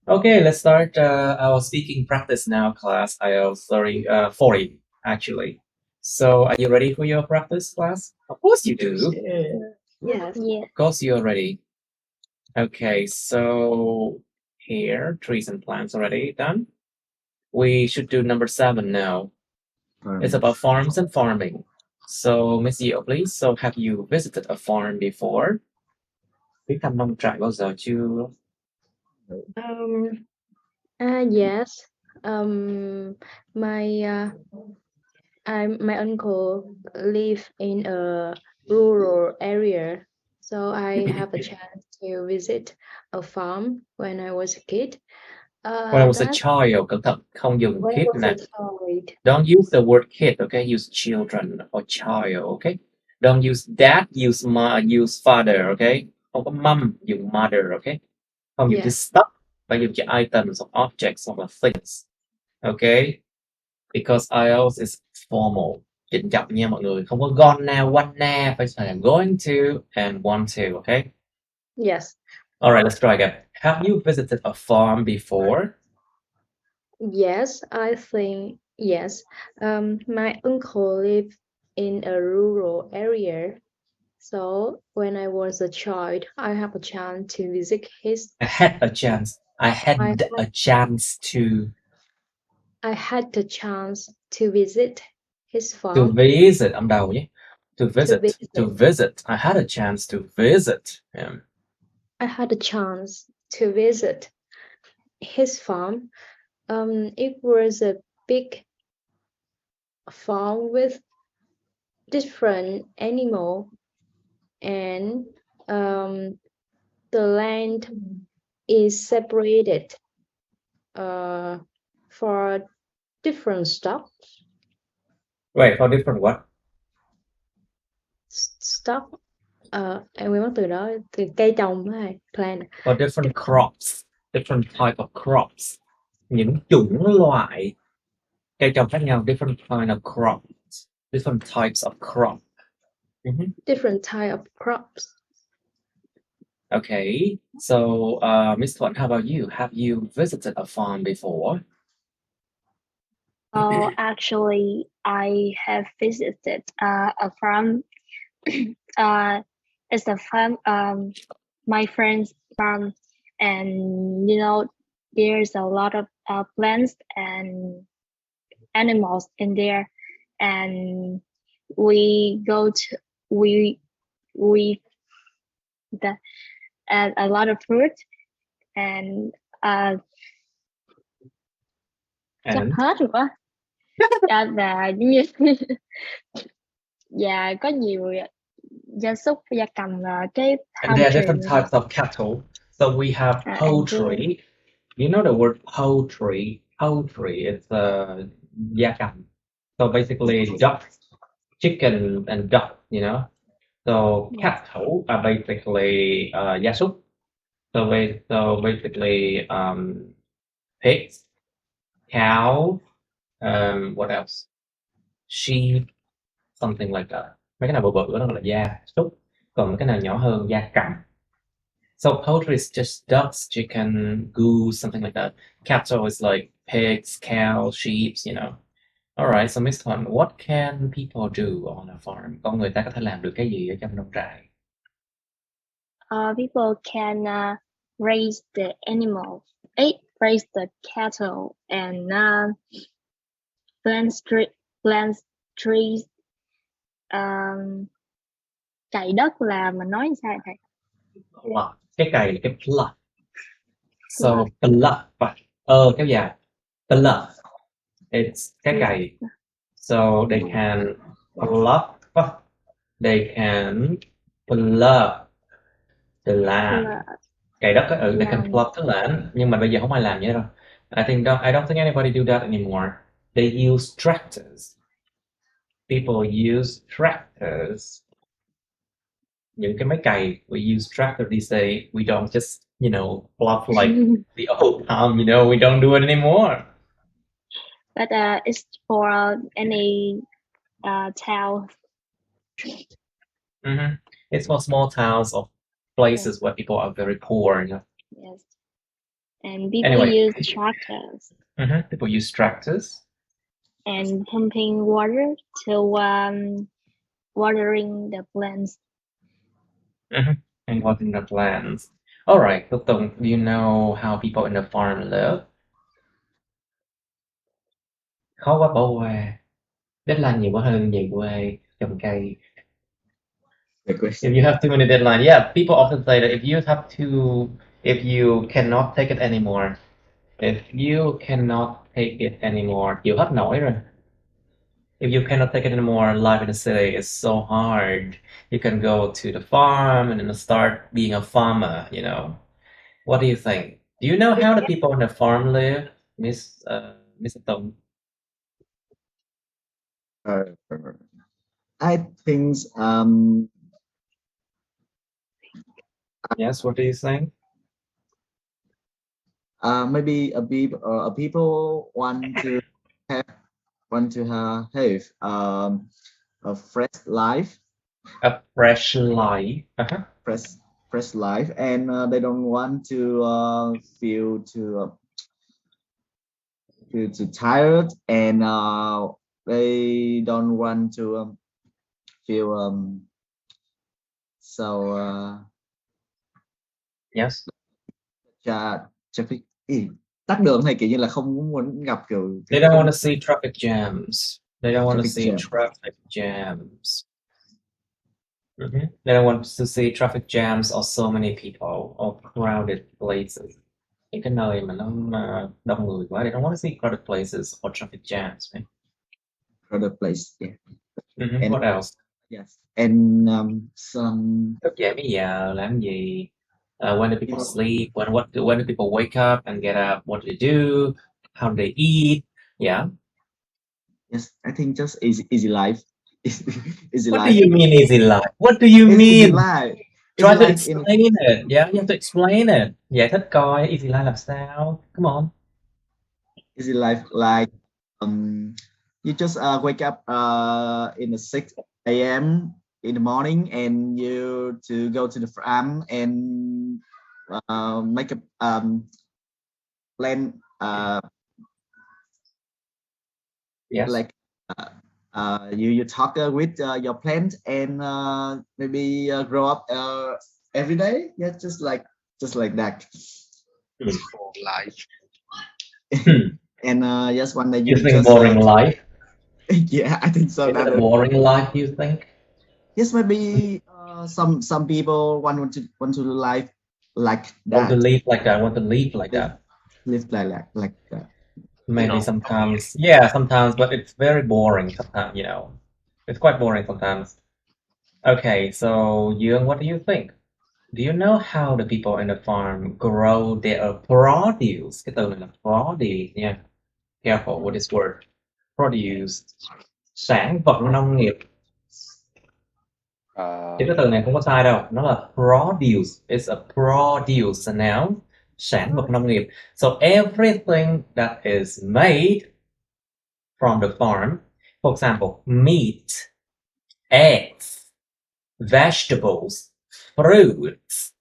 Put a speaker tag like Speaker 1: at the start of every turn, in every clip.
Speaker 1: Okay, let's start our speaking practice now, class. IELTS 40, actually. So, are you ready for your practice, class? Of course you do.
Speaker 2: Yes.
Speaker 1: Of course you're ready. Okay, so here, trees and plants already done. We should do number 7 now. It's about farms and farming. So, Miss Yeo, please. So, have you visited a farm before? Biết thăm nông trại bao giờ chưa?
Speaker 2: Yes. My my uncle live in a rural area, so I have a chance to visit a farm when I was a kid.
Speaker 1: When I was a
Speaker 2: That
Speaker 1: child, cẩn thận, không dùng
Speaker 2: when I
Speaker 1: kid
Speaker 2: was a
Speaker 1: nè.
Speaker 2: child.
Speaker 1: Don't use the word kid, okay? Use children or child, okay? Don't use dad, use father, okay? Không có mom, dùng mother, okay? Không dùng chữ
Speaker 2: Yes.
Speaker 1: stuff, phải dùng chữ items or objects hoặc là things, okay? Because IELTS is formal, trịnh trọng nha mọi người. Không có gonna, wanna, phải là going to and want to, okay?
Speaker 2: Yes.
Speaker 1: Alright, let's try again. Have you visited a farm before?
Speaker 2: Yes, I think yes. My uncle lived in a rural area, so when I was a child, I have a chance to visit his.
Speaker 1: I had a chance. I
Speaker 2: I
Speaker 1: had
Speaker 2: had,
Speaker 1: a chance to
Speaker 2: I had the chance to visit his
Speaker 1: to
Speaker 2: farm.
Speaker 1: visit. Âm đầu nhé. To
Speaker 2: To
Speaker 1: visit. To
Speaker 2: visit.
Speaker 1: visit. I had a chance to visit him.
Speaker 2: I had a chance to visit his farm. It was a big farm with different animal, and the land is separated for different stuff.
Speaker 1: Wait, for different what?
Speaker 2: Stuff. Em quên mất từ đó, từ cây trồng đó này, plant.
Speaker 1: For different crops. Different type of crops. Những chủng loại cây trồng khác nhau. Different kind of crops. Different types of crop.
Speaker 2: Different type of crops.
Speaker 1: Okay. So, Miss Thuận, how about you? Have you visited a farm before?
Speaker 3: Oh, actually, I have visited a farm. It's a farm, my friend's farm, and there's a lot of plants and animals in there, and we go to we add a lot of fruit and chắc
Speaker 1: And
Speaker 3: hết rồi quá. Và giống như và có nhiều gia súc gia cầm cái
Speaker 1: and there are different types of cattle. So we have poultry. You know the word poultry? Poultry is gia cầm. So basically duck, chicken and duck, you know. So cattle are basically gia súc. So basically pigs, cow, what else? Sheep, something like that. Mấy cái nào bự bự đó là gia súc. Còn mấy cái nào nhỏ hơn gia cầm. So poultry is just ducks, chicken, goose, something like that. Cattle is like pigs, cows, sheep, you know. All right, so Miss Thuận, what can people do on a farm? Con người ta có thể làm được cái gì ở trong nông trại?
Speaker 3: People can raise the animals, raise the cattle, and plant trees. Cày đất là mình nói sao thầy?
Speaker 1: Plough. Cái cày là cái plough. So plough, kéo dài. Plough. It's cái cày. So they can plough. They can plough the land. Cày đất á, they can plough the land. Nhưng mà bây giờ không ai làm vậy đâu. I don't think anybody do that anymore. They use tractors. People use tractors. Những cái máy cày, we use tractor these days. We don't just, plough like the old time, we don't do it anymore.
Speaker 3: But it's for any town.
Speaker 1: It's for small towns or places where people are very poor,
Speaker 3: Yes. And people
Speaker 1: Anyway.
Speaker 3: use tractors.
Speaker 1: People use tractors.
Speaker 3: And people use tractors.
Speaker 1: People use tractors.
Speaker 3: And pumping water to watering the plants.
Speaker 1: And watering the plants. All right, Phước Tùng, do you know how people in the farm live? Khó quá bỏ qua. Deadline nhiều quá hơn về quê trồng cây. If you have too many deadlines, yeah, people often say that if you cannot take it anymore, chịu hết nổi rồi. If you cannot take it anymore, life in the city is so hard. You can go to the farm and then start being a farmer, you know. What do you think? Do you know how the people on the farm live, Mr. Tong?
Speaker 4: I think
Speaker 1: Yes, what do you think?
Speaker 4: maybe people want to have a fresh life.
Speaker 1: A fresh life.
Speaker 4: Fresh life, and they don't want to feel too tired, and they don't want to feel so
Speaker 1: Yes.
Speaker 4: traffic. Tắc đường này kiểu như là không muốn gặp kiểu
Speaker 1: They don't want to see traffic jams. They don't want to
Speaker 4: Traffic
Speaker 1: see
Speaker 4: jam.
Speaker 1: traffic jams. They don't want to see traffic jams or so many people or crowded places. Những cái nơi mà nó đông người quá. They don't want to see crowded places or traffic jams. Right?
Speaker 4: Crowded place, yeah.
Speaker 1: And what else?
Speaker 4: Yes, and some.
Speaker 1: Thức dậy mấy giờ làm gì? When do people sleep? When do people wake up and get up? What do they do? How do they eat? Yeah.
Speaker 4: Yes, I think just easy life. Easy
Speaker 1: What
Speaker 4: life.
Speaker 1: do you mean easy life? What do you mean?
Speaker 4: Easy life.
Speaker 1: Try
Speaker 4: Easy
Speaker 1: to
Speaker 4: life
Speaker 1: explain it. Yeah, you have to explain it. Giải thích coi easy life làm sao. Come on.
Speaker 4: Easy life, like you just wake up in the 6 a.m. in the morning, and you to go to the farm and make a plan.
Speaker 1: Yes.
Speaker 4: Like you talk with your plant, and maybe grow up every day. Yeah, just like that. Life. And yes, one day
Speaker 1: You think
Speaker 4: just
Speaker 1: boring life?
Speaker 4: Yeah, I think so.
Speaker 1: Is it a boring life, you think?
Speaker 4: Yes, maybe some people want to live like that.
Speaker 1: Want to live like that.
Speaker 4: Live like that.
Speaker 1: Maybe sometimes. Yeah, sometimes, but it's very boring sometimes, you know. It's quite boring sometimes. Okay, so Dương, what do you think? Do you know how the people in the farm grow their produce? Cái từ này là produce nha. Careful with this word. Produce. Sản vật nông nghiệp. Chứ cái từ này không có sai đâu. Nó là produce. It's a produce, a noun. Sản vật nông nghiệp. So everything that is made from the farm, for example, meat, eggs, vegetables, fruits,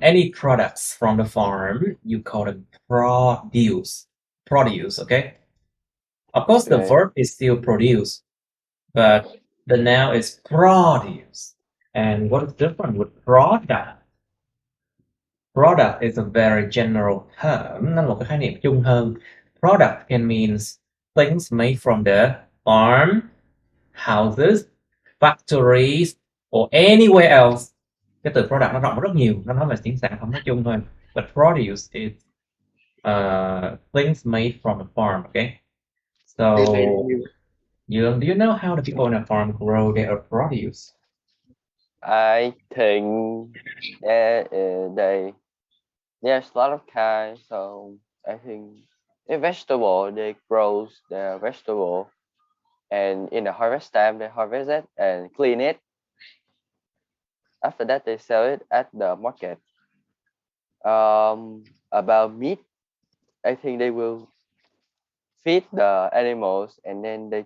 Speaker 1: any products from the farm, you call it produce. Produce, okay? Of course, the verb is still produce, but the noun is produce. And what is different with product? Product is a very general term. Nó là một cái khái niệm chung hơn. Product can mean things made from the farm, houses, factories, or anywhere else. Cái từ product nó rộng rất nhiều, nó nói về những sản phẩm nói chung thôi. But produce is things made from the farm, okay? So, Dương, do you know how the people in a farm grow their produce?
Speaker 5: I think there's a lot of kinds, so I think a vegetable, they grow their vegetable, and in the harvest time they harvest it and clean it. After that they sell it at the market. About meat, I think they will feed the animals, and then they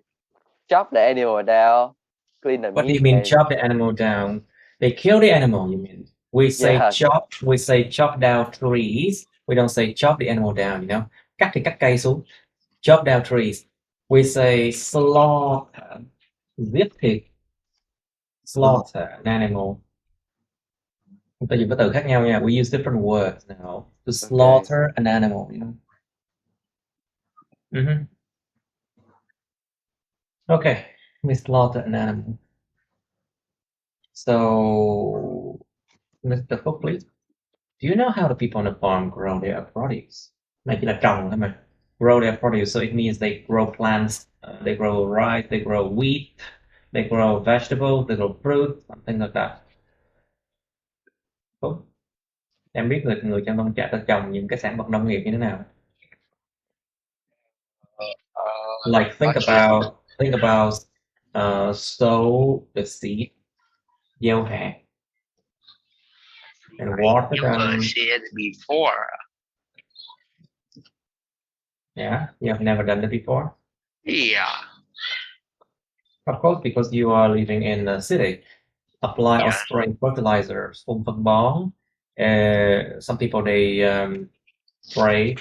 Speaker 5: chop the animal down, clean the meat.
Speaker 1: What do you mean chop the animal down? They kill the animal, you mean? We say chop down trees We don't say chop the animal down, you know. Cắt thì cắt cây xuống. Chop down trees. We say slaughter. Giết thịt. Slaughter an animal. Chúng ta dùng các từ khác nhau nha. We use different words now to slaughter an animal, you know. Okay, we slaughter an animal. So, Mr. Phúc, please. Do you know how the people on the farm grow their produce? Này chỉ là trồng thôi mà. Grow their produce, so it means they grow plants, they grow rice, they grow wheat, they grow vegetables, they grow fruit, something like that. Phúc, em biết người trong nông trại ta trồng những cái sản vật nông nghiệp như thế nào? Like think about sow the seed, gieo hạt, and water them.
Speaker 6: Said before.
Speaker 1: Yeah, you have never done it before?
Speaker 6: Yeah.
Speaker 1: Of course, because you are living in a city. Apply or spray fertilizers, phun phân bón. Some people they spray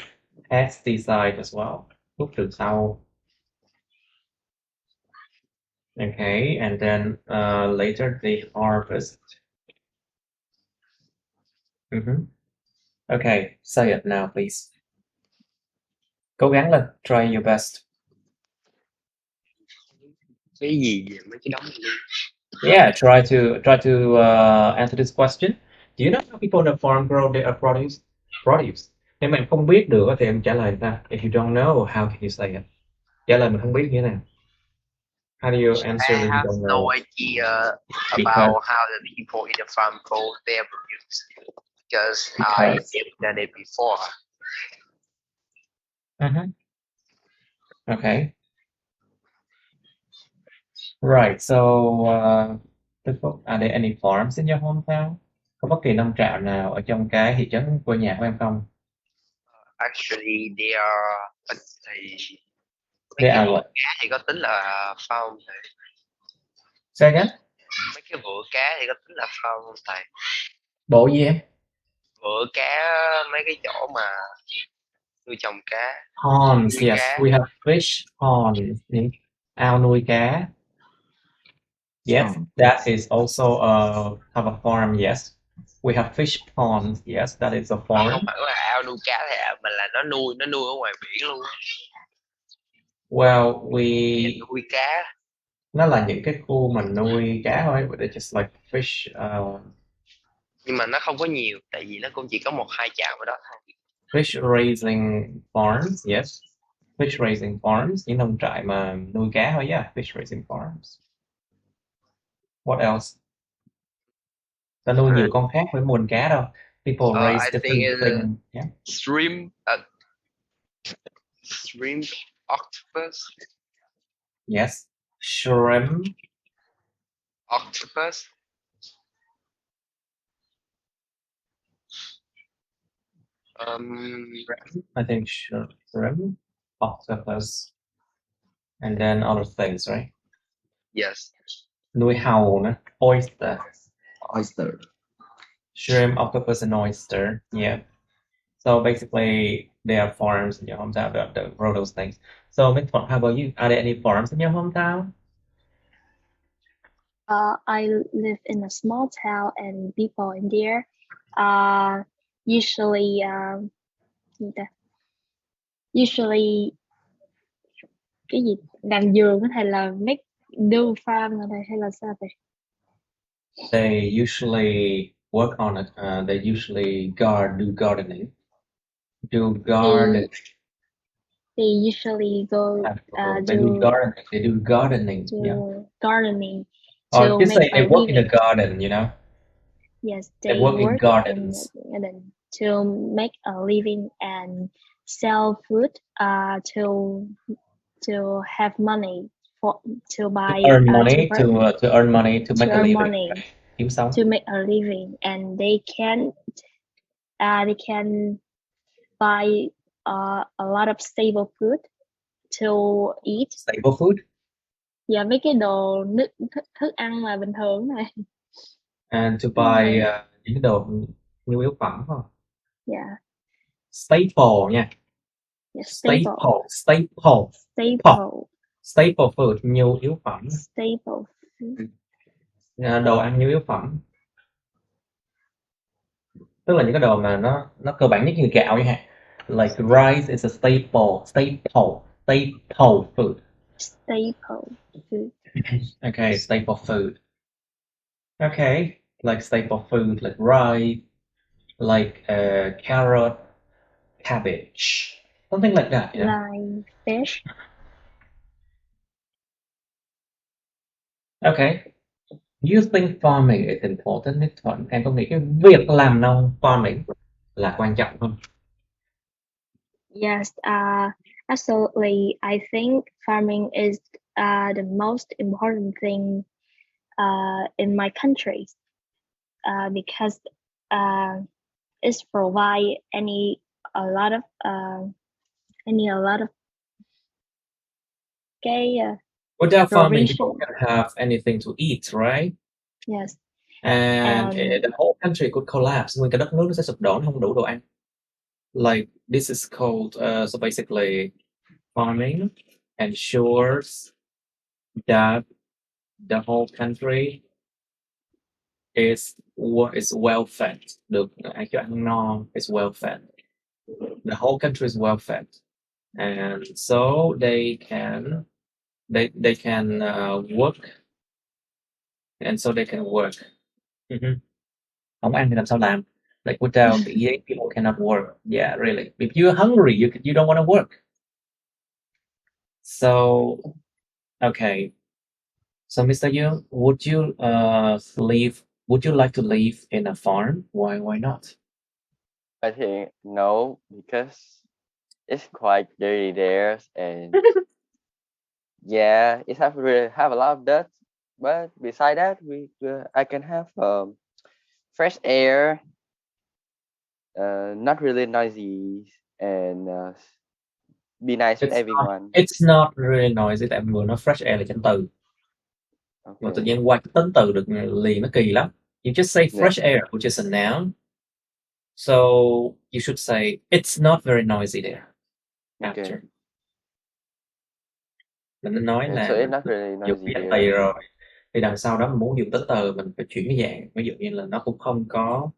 Speaker 1: pesticide as well. Thuốc trừ sâu. Okay, and then later they harvest. Okay, say it now, please. Cố gắng lên, try your best.
Speaker 6: Cái gì về mấy cái đống này?
Speaker 1: Yeah, try to answer this question. Do you know how people on the farm grow their produce? Nếu mà em không biết được thì em trả lời ta. If you don't know, how can you say it? Trả lời mình không biết như thế nào. How do you answer that you don't know?
Speaker 6: I have no idea about how the people in the farm grow their produce because I have done it before.
Speaker 1: Okay. Right. So, are there any farms in your hometown? Có bất kỳ nông trại nào ở trong cái thị trấn quê nhà của em không?
Speaker 6: Actually, they are.
Speaker 1: They are what?
Speaker 6: Cá thì có tính là farm không thầy?
Speaker 1: Say again?
Speaker 6: Mấy cái vựa cá thì có tính là farm không thầy?
Speaker 1: Bộ gì em?
Speaker 6: Vựa cá, mấy cái chỗ mà nuôi trồng cá.
Speaker 1: Ponds, yes. We have fish ponds. Những ao nuôi cá. Yes, that is also have a farm, yes. We have fish ponds, yes, that is a farm.
Speaker 6: Không phải là ao nuôi cá thầy, mà là nó nuôi ở ngoài biển luôn.
Speaker 1: Well, we
Speaker 6: nuôi cá.
Speaker 1: Nó là những cái khu mình nuôi cá thôi, but it's just like fish.
Speaker 6: Nhưng mà nó không có nhiều, tại vì nó cũng chỉ có 1-2 trạm ở đó thôi.
Speaker 1: Fish raising farms, yes. Fish raising farms, những nông trại mà nuôi cá thôi, yeah. Fish raising farms. What else? Ta nuôi nhiều con khác với nguồn cá đâu. People raise different things. Yeah.
Speaker 6: Shrimp, octopus.
Speaker 1: Yes. Shrimp.
Speaker 6: Octopus.
Speaker 1: I think shrimp, octopus, and then other things, right?
Speaker 6: Yes.
Speaker 1: Nuôi hàu nữa, oyster. Shrimp, octopus, and oyster. Yeah. So basically, there are farms in your hometown that grow those things. So, Ms. Phượng, how about you? Are there any farms in your hometown?
Speaker 3: I live in a small town, and people in there usually cái gì làm vườn hay là make do farm ở đây hay là sao vậy?
Speaker 1: They usually work on it. They usually do gardening.
Speaker 3: They usually go
Speaker 1: they do gardening. They do gardening.
Speaker 3: Gardening.
Speaker 1: Or just say they work in a garden, you know.
Speaker 3: Yes,
Speaker 1: they work in gardens
Speaker 3: to make a living and sell food. To have money to buy.
Speaker 1: To earn money to make a living.
Speaker 3: To make a living, and they can buy a lot of stable food to eat.
Speaker 1: Stable food?
Speaker 3: Dạ, mấy cái đồ thức ăn mà bình thường này.
Speaker 1: And to buy những đồ nhu yếu phẩm không?
Speaker 3: Yeah.
Speaker 1: Staple nha.
Speaker 3: Yeah, staple.
Speaker 1: Staple food, nhu yếu phẩm.
Speaker 3: Staple.
Speaker 1: Đồ ăn nhu yếu phẩm. Tức là những cái đồ mà nó cơ bản nhất như gạo chẳng hạn. Like rice is a staple food.
Speaker 3: Staple food.
Speaker 1: Okay, staple food. Okay, like staple food, like rice, like carrot, cabbage, something like that. Yeah.
Speaker 3: Like fish.
Speaker 1: Okay. You think farming is important? Em có nghĩ cái việc làm nông farming là quan trọng không?
Speaker 3: Yes, absolutely. I think farming is the most important thing in my country because it's provide a lot of
Speaker 1: Without farming,
Speaker 3: provision.
Speaker 1: people can have anything to eat, right?
Speaker 3: Yes.
Speaker 1: And the whole country could collapse. Nguyên cả đất nước nó sẽ sụp đổ, nó không đủ đồ ăn. Like this is called so basically farming ensures that the whole country is well fed. Được ai cho ăn no, is well fed. The whole country is well fed, and so they can work, and so they can work. Không ăn thì làm sao làm? Like without eating, people cannot work. Yeah, really. If you're hungry, you don't want to work. So, okay. So, Mr. Yu, would you Would you like to live in a farm? Why not?
Speaker 5: I think no, because it's quite dirty there, and yeah, it have a lot of dust. But beside that, I can have fresh air, not really noisy, and be nice with everyone.
Speaker 1: It's not really noisy. Tại vừa nói fresh air là danh từ. Mà tự nhiên qua cái tính từ được liền nó kỳ lắm. You just say fresh air, which is a noun. So you should say it's not very noisy there. After. Mình nói là
Speaker 5: so it's not really noisy
Speaker 1: danh
Speaker 5: there.
Speaker 1: từ rồi. Thì đằng sau đó mình muốn dùng tính từ, mình phải chuyển cái dạng. Ví dụ như là nó cũng không có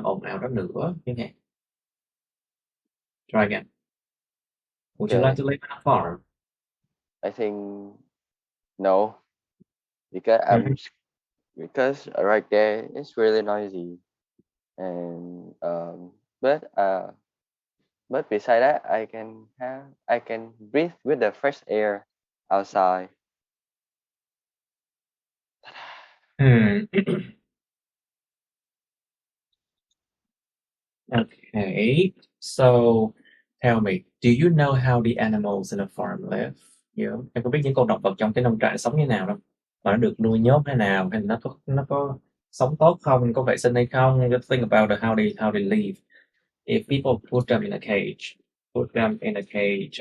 Speaker 1: ồn ào đó nữa chẳng hạn. Try again. Would you like to live in a farm?
Speaker 5: I think no, because right there it's really noisy, and but beside that I can breathe with the fresh air outside.
Speaker 1: Okay, so tell me, do you know how the animals in a farm live? Em có biết những con động vật trong cái nông trại sống như nào không? Và nó được nuôi nhốt thế nào, hay nó có sống tốt không, có vệ sinh hay không? Just think about how they live. If people put them in a cage,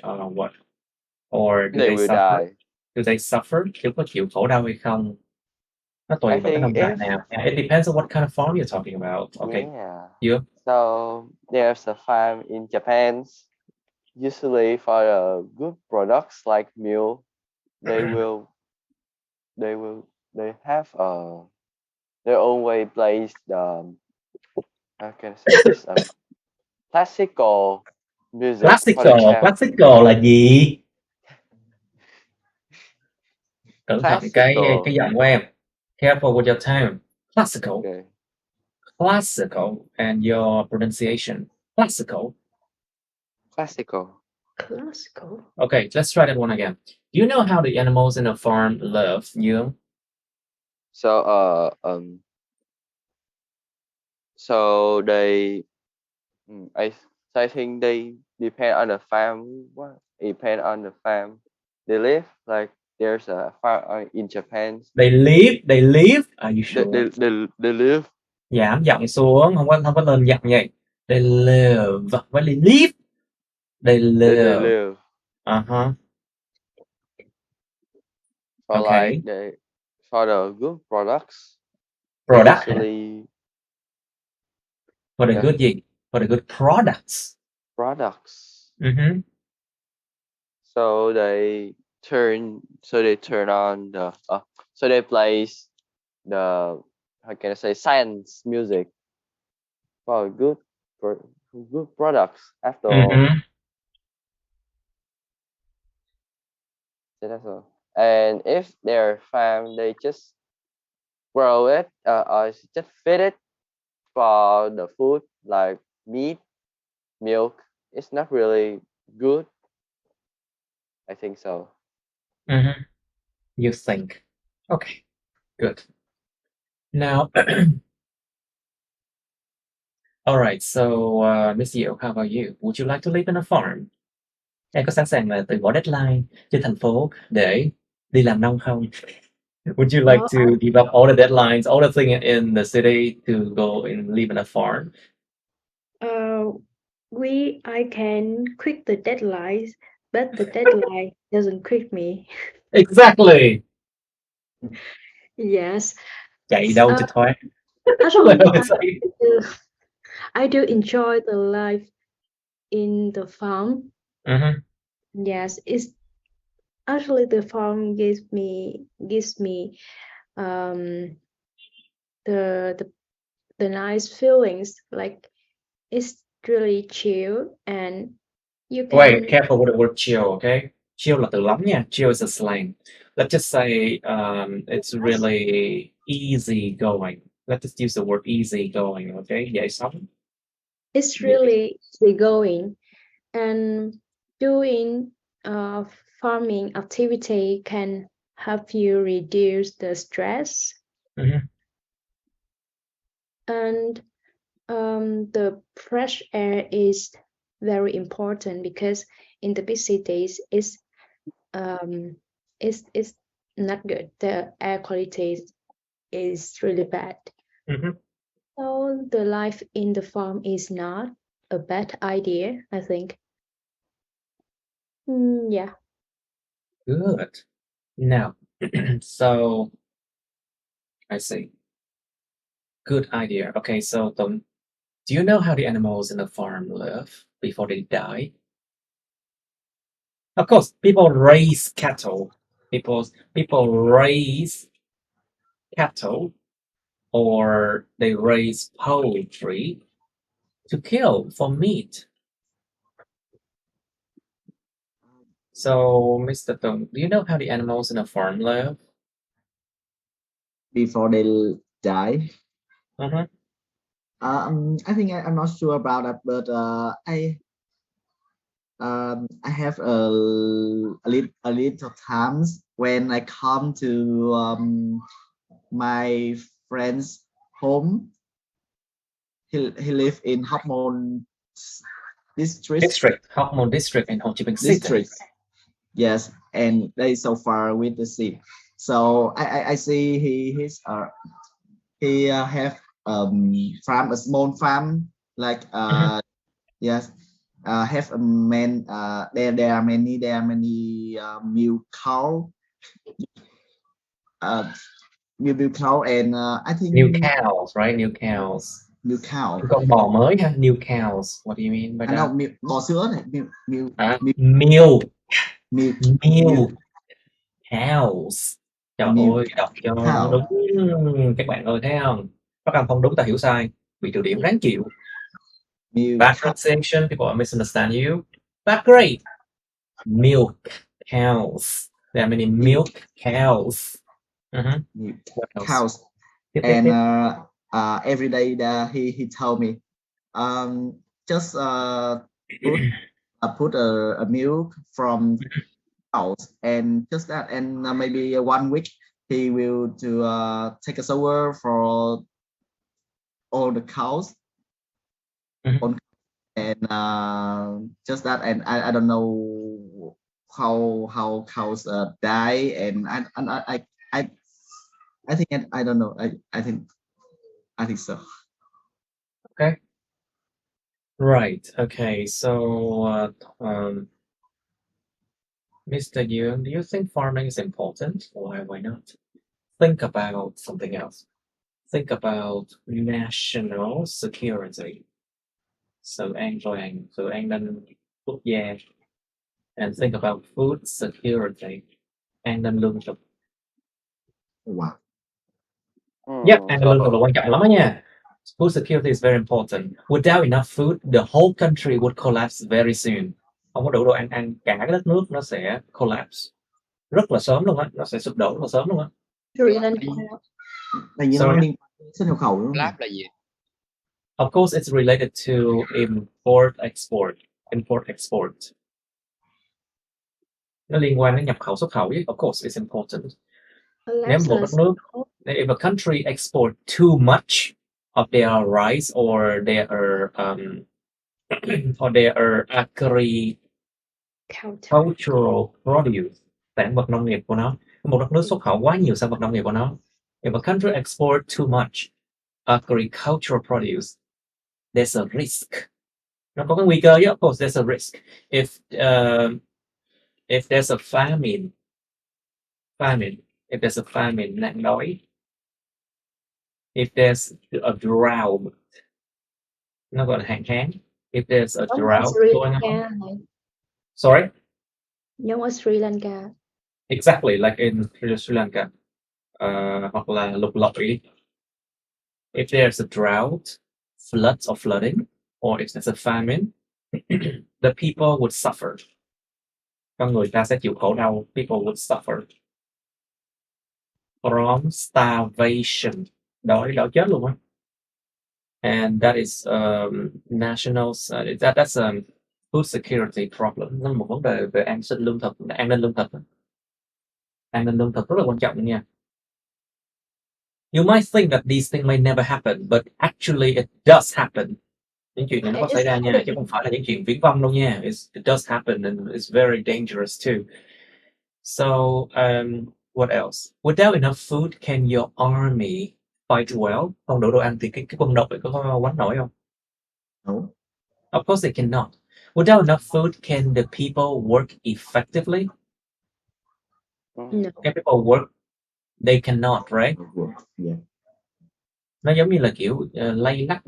Speaker 1: or what? Or do
Speaker 5: They
Speaker 1: they
Speaker 5: will
Speaker 1: suffer?
Speaker 5: die.
Speaker 1: Do they suffer? Chúng có chịu khổ đau hay không? Nó tùy
Speaker 5: I
Speaker 1: vào cái nông
Speaker 5: think
Speaker 1: trại nào. It depends on what kind of farm you're talking about. Okay.
Speaker 5: Yeah. So there's a farm in Japan. Usually for the good products like milk, they have they always plays the how can I say this classical music.
Speaker 1: Classical là gì? Cẩn thận cái giọng của em. Careful with your tone. Classical.
Speaker 5: Okay.
Speaker 1: Classical and your pronunciation. Classical. Okay, let's try that one again. Do you know how the animals in a farm live, you?
Speaker 5: So so they I think they depend on the farm. Depend on the farm they live. Like there's a farm in Japan.
Speaker 1: They live. Are you sure?
Speaker 5: They live.
Speaker 1: Giảm giọng xuống, không có lên giọng vậy. They live. Phải live. They live.
Speaker 5: They live.
Speaker 1: Uh-huh.
Speaker 5: For
Speaker 1: Okay.
Speaker 5: like for the good products.
Speaker 1: Product.
Speaker 5: Usually.
Speaker 1: For the good gì? for the good products.
Speaker 5: Products.
Speaker 1: Mm-hmm.
Speaker 5: So they turn on the so they place the, how can I say, science music for good products after all.
Speaker 1: Mm-hmm.
Speaker 5: So that's all. And if they're farm, they just grow it or just feed it for the food like meat, milk. It's not really good. I think so.
Speaker 1: Mm-hmm. You think. Okay, good. Now, all right, so Miss Diệu, how about you? Would you like to live in a farm? Em có sẵn sàng là từ bỏ deadline trên thành phố để đi làm nông không? Would you like
Speaker 2: Well,
Speaker 1: to give up all the deadlines, all the things in the city to go and live in a farm?
Speaker 2: I can quit the deadlines, but the deadline doesn't quit me.
Speaker 1: Exactly.
Speaker 2: Yes.
Speaker 1: Chạy đâu cho thoát.
Speaker 2: Actually,
Speaker 1: What was I
Speaker 2: I do enjoy the life in the farm.
Speaker 1: Mhm.
Speaker 2: Yes, it's actually the farm gives me the nice feelings, like it's really chill and you
Speaker 1: Wait,
Speaker 2: can
Speaker 1: careful with the word chill, okay? Chill là từ lắm nha. Chill is a slang. Let's just say it's really easy going. Let's just use the word easy going, okay? Dễ sống.
Speaker 2: it's really easy going, and doing farming activity can help you reduce the stress,
Speaker 1: Mhm.
Speaker 2: and the fresh air is very important because in the big cities it's not good. The air quality is really bad.
Speaker 1: Mhm.
Speaker 2: So the life in the farm is not a bad idea, I think. Yeah.
Speaker 1: Good. Now, so I see. Good idea. Okay, so do you know how the animals in the farm live before they die? Of course, people raise cattle. People raise cattle or they raise poultry to kill for meat. So, Mr. Tung, do you know how the animals in a farm live?
Speaker 4: Before they die.
Speaker 1: Uh-huh.
Speaker 4: I think I'm not sure about that, but I have a little times when I come to my friend's home. He live in Hóc Môn district.
Speaker 1: Hóc Môn district in Ho Chi Minh City.
Speaker 4: District. Yes, and they so far with the sea. So I see he have farm, a small farm, like yes, have a man, there are many milk cow, milk cow, and I think
Speaker 1: New cows, right? New cows.
Speaker 4: milk cow.
Speaker 1: Con bò mới ha, new cows. What do you mean by
Speaker 4: I know
Speaker 1: that?
Speaker 4: bò sữa này, milk
Speaker 1: Milk
Speaker 4: milk
Speaker 1: cows. Trời
Speaker 4: milk
Speaker 1: ơi, đọc cho
Speaker 4: cow.
Speaker 1: đúng các bạn ơi, thấy không? Phát âm không đúng ta hiểu sai. Bị trừ điểm ráng chịu.
Speaker 4: Milk
Speaker 1: Bad
Speaker 4: cow.
Speaker 1: pronunciation, people misunderstand you. But great. Milk cows. There are many milk cows.
Speaker 4: Milk
Speaker 1: What else?
Speaker 4: cows.
Speaker 1: Tiếp.
Speaker 4: And every day that he told me, just put a milk from house, and just that, and maybe 1 week he will to take a shower for all the cows. And just that, and I don't know how cows die, and I think I don't know. I think so.
Speaker 1: Okay. Right. Okay. So, Mr. Yoon, do you think farming is important? Why not? Think about something else. Think about national security. sự an ninh quốc gia, and think about food security, an ninh lương thực.
Speaker 4: Wow.
Speaker 1: Yep, an ninh
Speaker 5: So
Speaker 1: lương thực là quan trọng lắm đó nha. Food security is very important. Without enough food, the whole country would collapse very soon. Không có đủ đồ ăn, cả cái đất nước nó sẽ collapse rất là sớm luôn á, nó sẽ sụp đổ rất là sớm luôn á.
Speaker 2: Sri Lanka.
Speaker 4: Đây như nó
Speaker 1: Sorry.
Speaker 4: liên quan đến xuất nhập khẩu đúng không?
Speaker 6: Lab là gì?
Speaker 1: Of course, it's related to import-export. Nó liên quan đến nhập khẩu xuất khẩu chứ. Of course, it's important. Nếu một đất nước, if a country export too much of their rice or their agricultural produce, sản vật nông nghiệp của nó, một đất nước xuất khẩu quá nhiều sản vật nông nghiệp của nó. If a country export too much agricultural produce, there's a risk. Nó có cái nguy cơ chứ, of course there's a risk. If there's a famine, if there's a famine, nạn đói, if there's a drought, nó gọi là hạn hán. If there's a drought going on. Sorry?
Speaker 2: Giống ở Sri Lanka.
Speaker 1: Exactly, like in Sri Lanka. Hoặc là lục lội. If there's a drought, floods or flooding, or if there's a famine, the people would suffer. Con người ta sẽ chịu khổ đau. People would suffer from starvation. Đói chết luôn á. And that is national. That's a food security problem. Nó là một vấn đề về an ninh lương thực. An ninh lương thực rất là quan trọng nha. You might think that these things may never happen, but actually it does happen. Những chuyện này nó có xảy ra nha, chứ không phải là những chuyện viển vông đâu nha. It does happen and it's very dangerous too. So, what else? Without enough food, can your army fight well? Không đủ đồ ăn thì cái quân đội có quánh nổi không?
Speaker 4: No.
Speaker 1: Of course they cannot. Without enough food, can the people work effectively?
Speaker 2: No.
Speaker 1: Can people work? They cannot, right?
Speaker 4: Yeah.
Speaker 1: Nó giống như là kiểu lay lắc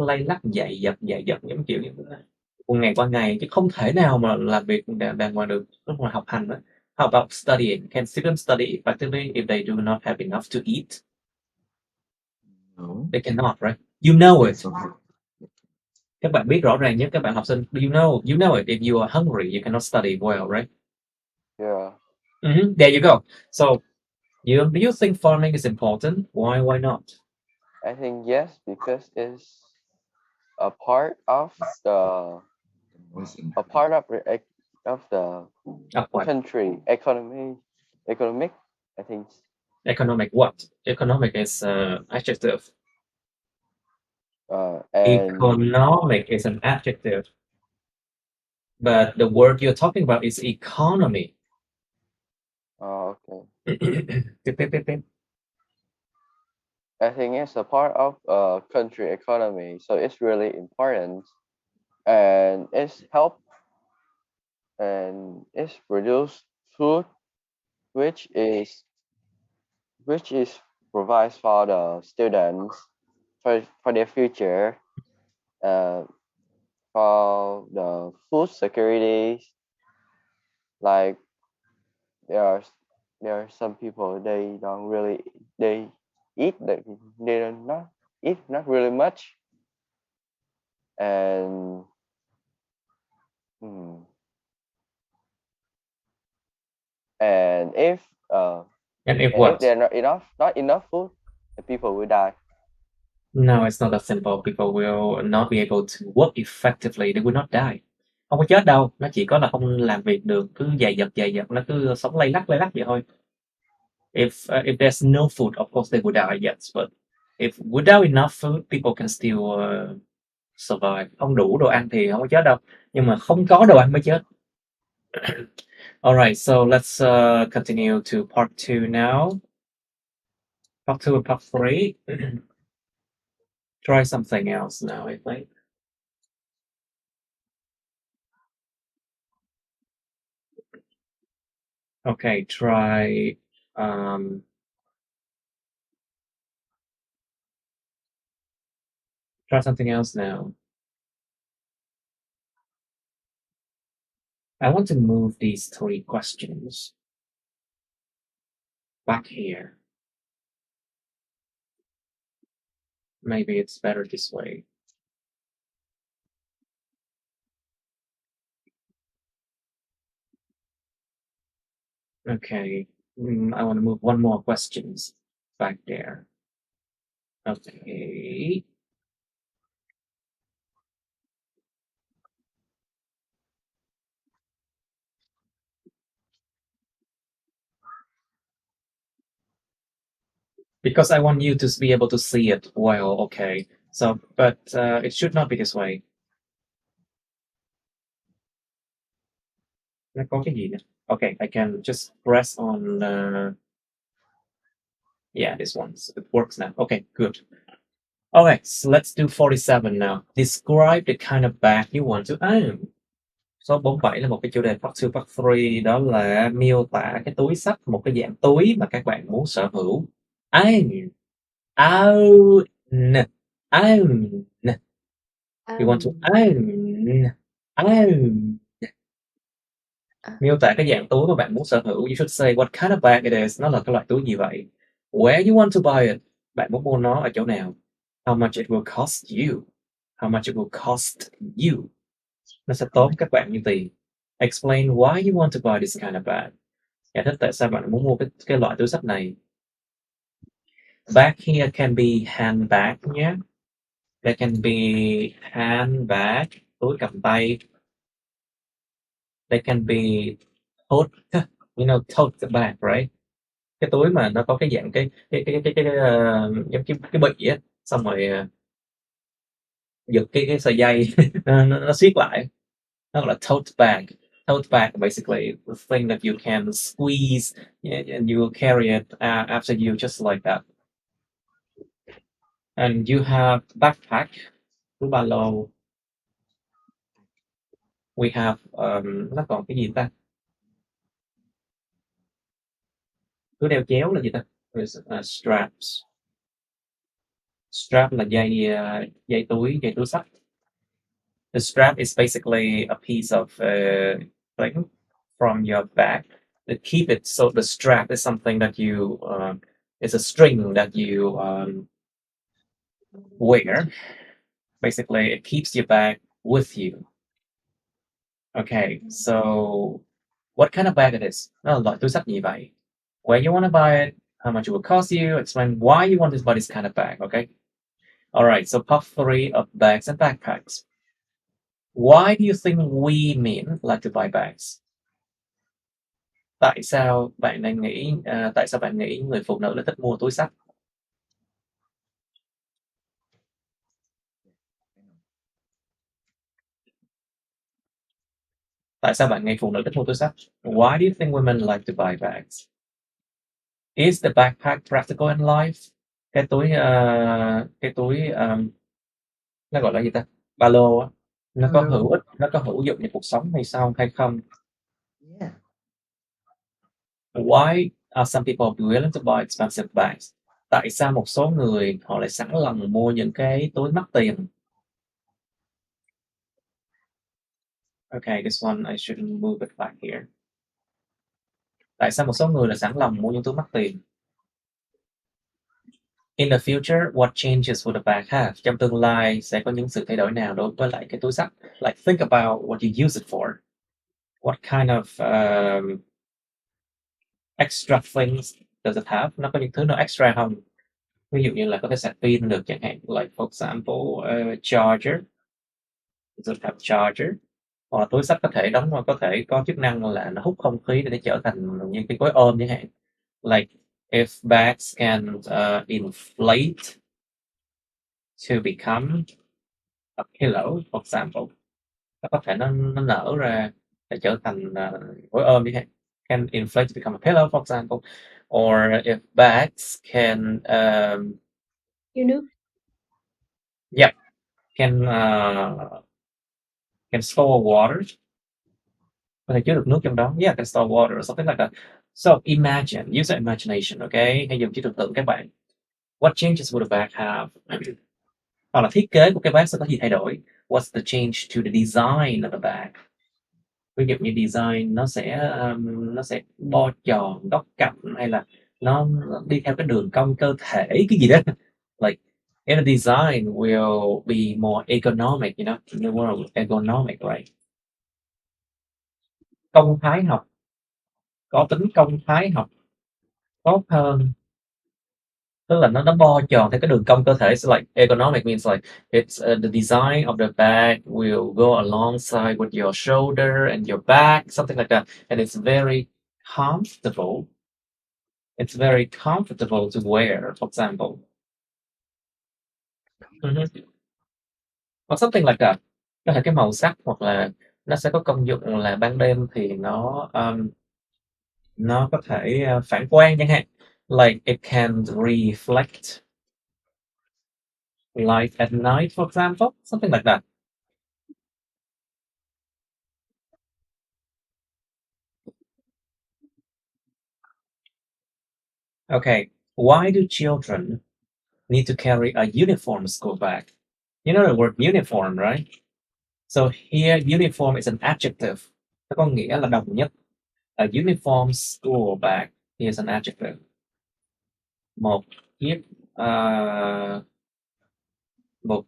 Speaker 1: dạy dập giống kiểu như ngày qua ngày, chứ không thể nào mà làm việc đàng hoàng được, lúc mà học hành đó. How about studying? Can students study effectively if they do not have enough to eat?
Speaker 4: No.
Speaker 1: They cannot, right? You know it.
Speaker 4: Yes, okay.
Speaker 1: Các bạn biết rõ ràng nhất, các bạn học sinh, you know it. If you are hungry, you cannot study well, right?
Speaker 5: yeah.
Speaker 1: There you go. So, do you think farming is important? Why not?
Speaker 5: I think yes, because it's a part of the country economic. I think.
Speaker 1: Economic what? Economic is adjective.
Speaker 5: And
Speaker 1: economic is an adjective, but the word you're talking about is economy.
Speaker 5: Okay.
Speaker 1: Tiếp.
Speaker 5: I think it's a part of a country economy, so it's really important, and it's help, and it's produce food, which is provides for the students for their future, for the food security. Like there are some people they do not eat not really much, and if
Speaker 1: what?
Speaker 5: there are not enough food, the people will die.
Speaker 1: No, it's not that simple. People will not be able to work effectively. They will not die. Không có chết đâu, nó chỉ có là không làm việc được, cứ dày dật, nó cứ sống lay lắc vậy thôi. If there's no food, of course they would die, yes. But if without enough food, people can still survive. Không đủ đồ ăn thì không có chết đâu, nhưng mà không có đồ ăn mới chết. Alright, so let's continue to part 2 now. Part 2 and part 3. Try something else now, I think. Okay, try something else now. I want to move these 3 questions back here. Maybe it's better this way. Okay, I want to move 1 more questions back there. Okay. Because I want you to be able to see it well, okay. So, but it should not be this way. Nó có cái gì nhỉ? Okay, I can just press on yeah, this one. It works now. Okay, good. Okay, so let's do 47 now. Describe the kind of bag you want to own. Số 47 là một cái chủ đề part 2, part 3, đó là miêu tả cái túi xách, một cái dạng túi mà các bạn muốn sở hữu. Own. Own. Own. You want to own. Own. Miêu tả cái dạng túi mà bạn muốn sở hữu. You should say what kind of bag it is. Nó là cái loại túi gì vậy? Where you want to buy it. Bạn muốn mua nó ở chỗ nào? How much it will cost you. How much it will cost you. Nó sẽ tốn các bạn như tiền. Explain why you want to buy this kind of bag. Giải thích tại sao bạn muốn mua cái loại túi xách này. Bag here can be handbag nhé. There can be handbag, túi cầm tay. They can be tote, you know, tote bag, right? Cái túi mà nó có cái dạng giống cái bịch á, xong rồi giật cái sợi dây nó siết lại, nó gọi là tote bag. Tote bag basically the thing that you can squeeze and you will carry it after you, just like that. And you have backpack, túi ba lô. We have nó còn cái gì ta? Túi đeo chéo là gì ta? Straps. Strap là dây túi xách. The strap is basically a piece of thing from your bag to keep it. So the strap is something that you it's a string that you wear. Basically, it keeps your bag with you. Okay, so what kind of bag it is? Nó là loại túi xách gì vậy? Where you want to buy it? How much it will cost you? Explain why you want to buy this kind of bag. Okay. All right. So part 3 of bags and backpacks. Why do you think we men like to buy bags? Tại sao bạn nghĩ người phụ nữ lại thích mua túi xách? Tại sao bạn nghĩ phụ nữ thích mua túi xách? Why do you think women like to buy bags? Is the backpack practical in life? Cái túi nó gọi là gì ta? Ba lô á, nó có hữu ích, nó có hữu dụng trong cuộc sống hay không?
Speaker 4: Yeah.
Speaker 1: Why are some people willing to buy expensive bags? Tại sao một số người họ lại sẵn lòng mua những cái túi mắc tiền? Okay, this one I shouldn't move it back here. Tại sao một số người lại sẵn lòng mua những túi mắc tiền? In the future, what changes will the bag have? Trong tương lai sẽ có những sự thay đổi nào đối với lại cái túi xách? Like think about what you use it for. What kind of extra things does it have? Nó có những thứ nào extra không? Ví dụ như là có thể sạc pin được chẳng hạn. Like for example, charger. Does it have charger? Hoặc là túi xách có thể có chức năng là nó hút không khí để trở thành những cái gói ôm chẳng hạn. Like if bags can inflate to become a pillow, for example, nó có thể nó nở ra để trở thành gối ôm chẳng hạn. Can inflate to become a pillow, for example, or if bags can
Speaker 2: You know.
Speaker 1: yeah, can store water. Có thể chứa được nước trong đó. Yeah, can store water or something like that. So imagine, use your imagination, okay? Hãy dùng trí tưởng tượng các bạn. What changes would a bag have? Hoặc là thiết kế của cái bag sẽ có gì thay đổi? What's the change to the design of a bag? Ví dụ như design nó sẽ bo tròn, góc cạnh, hay là nó đi theo cái đường cong cơ thể cái gì đó. Like if the design will be more economic, you know, more ergonomic, right? Công thái học, có tính công thái học tốt hơn, tức là nó bo tròn theo cái đường cong cơ thể. So like ergonomic means like it's the design of the bag will go alongside with your shoulder and your back, something like that, and it's very comfortable. It's very comfortable to wear, for example. Or something like that. Có thể cái màu sắc, hoặc là nó sẽ có công dụng là ban đêm thì nó có thể phản quang chẳng hạn. Like it can reflect light at night, for example, something like that. Okay, why do children need to carry a uniform school bag? You know the word uniform, right? So here, uniform is an adjective. Nó có nghĩa là đồng nhất. A uniform school bag is an adjective. Một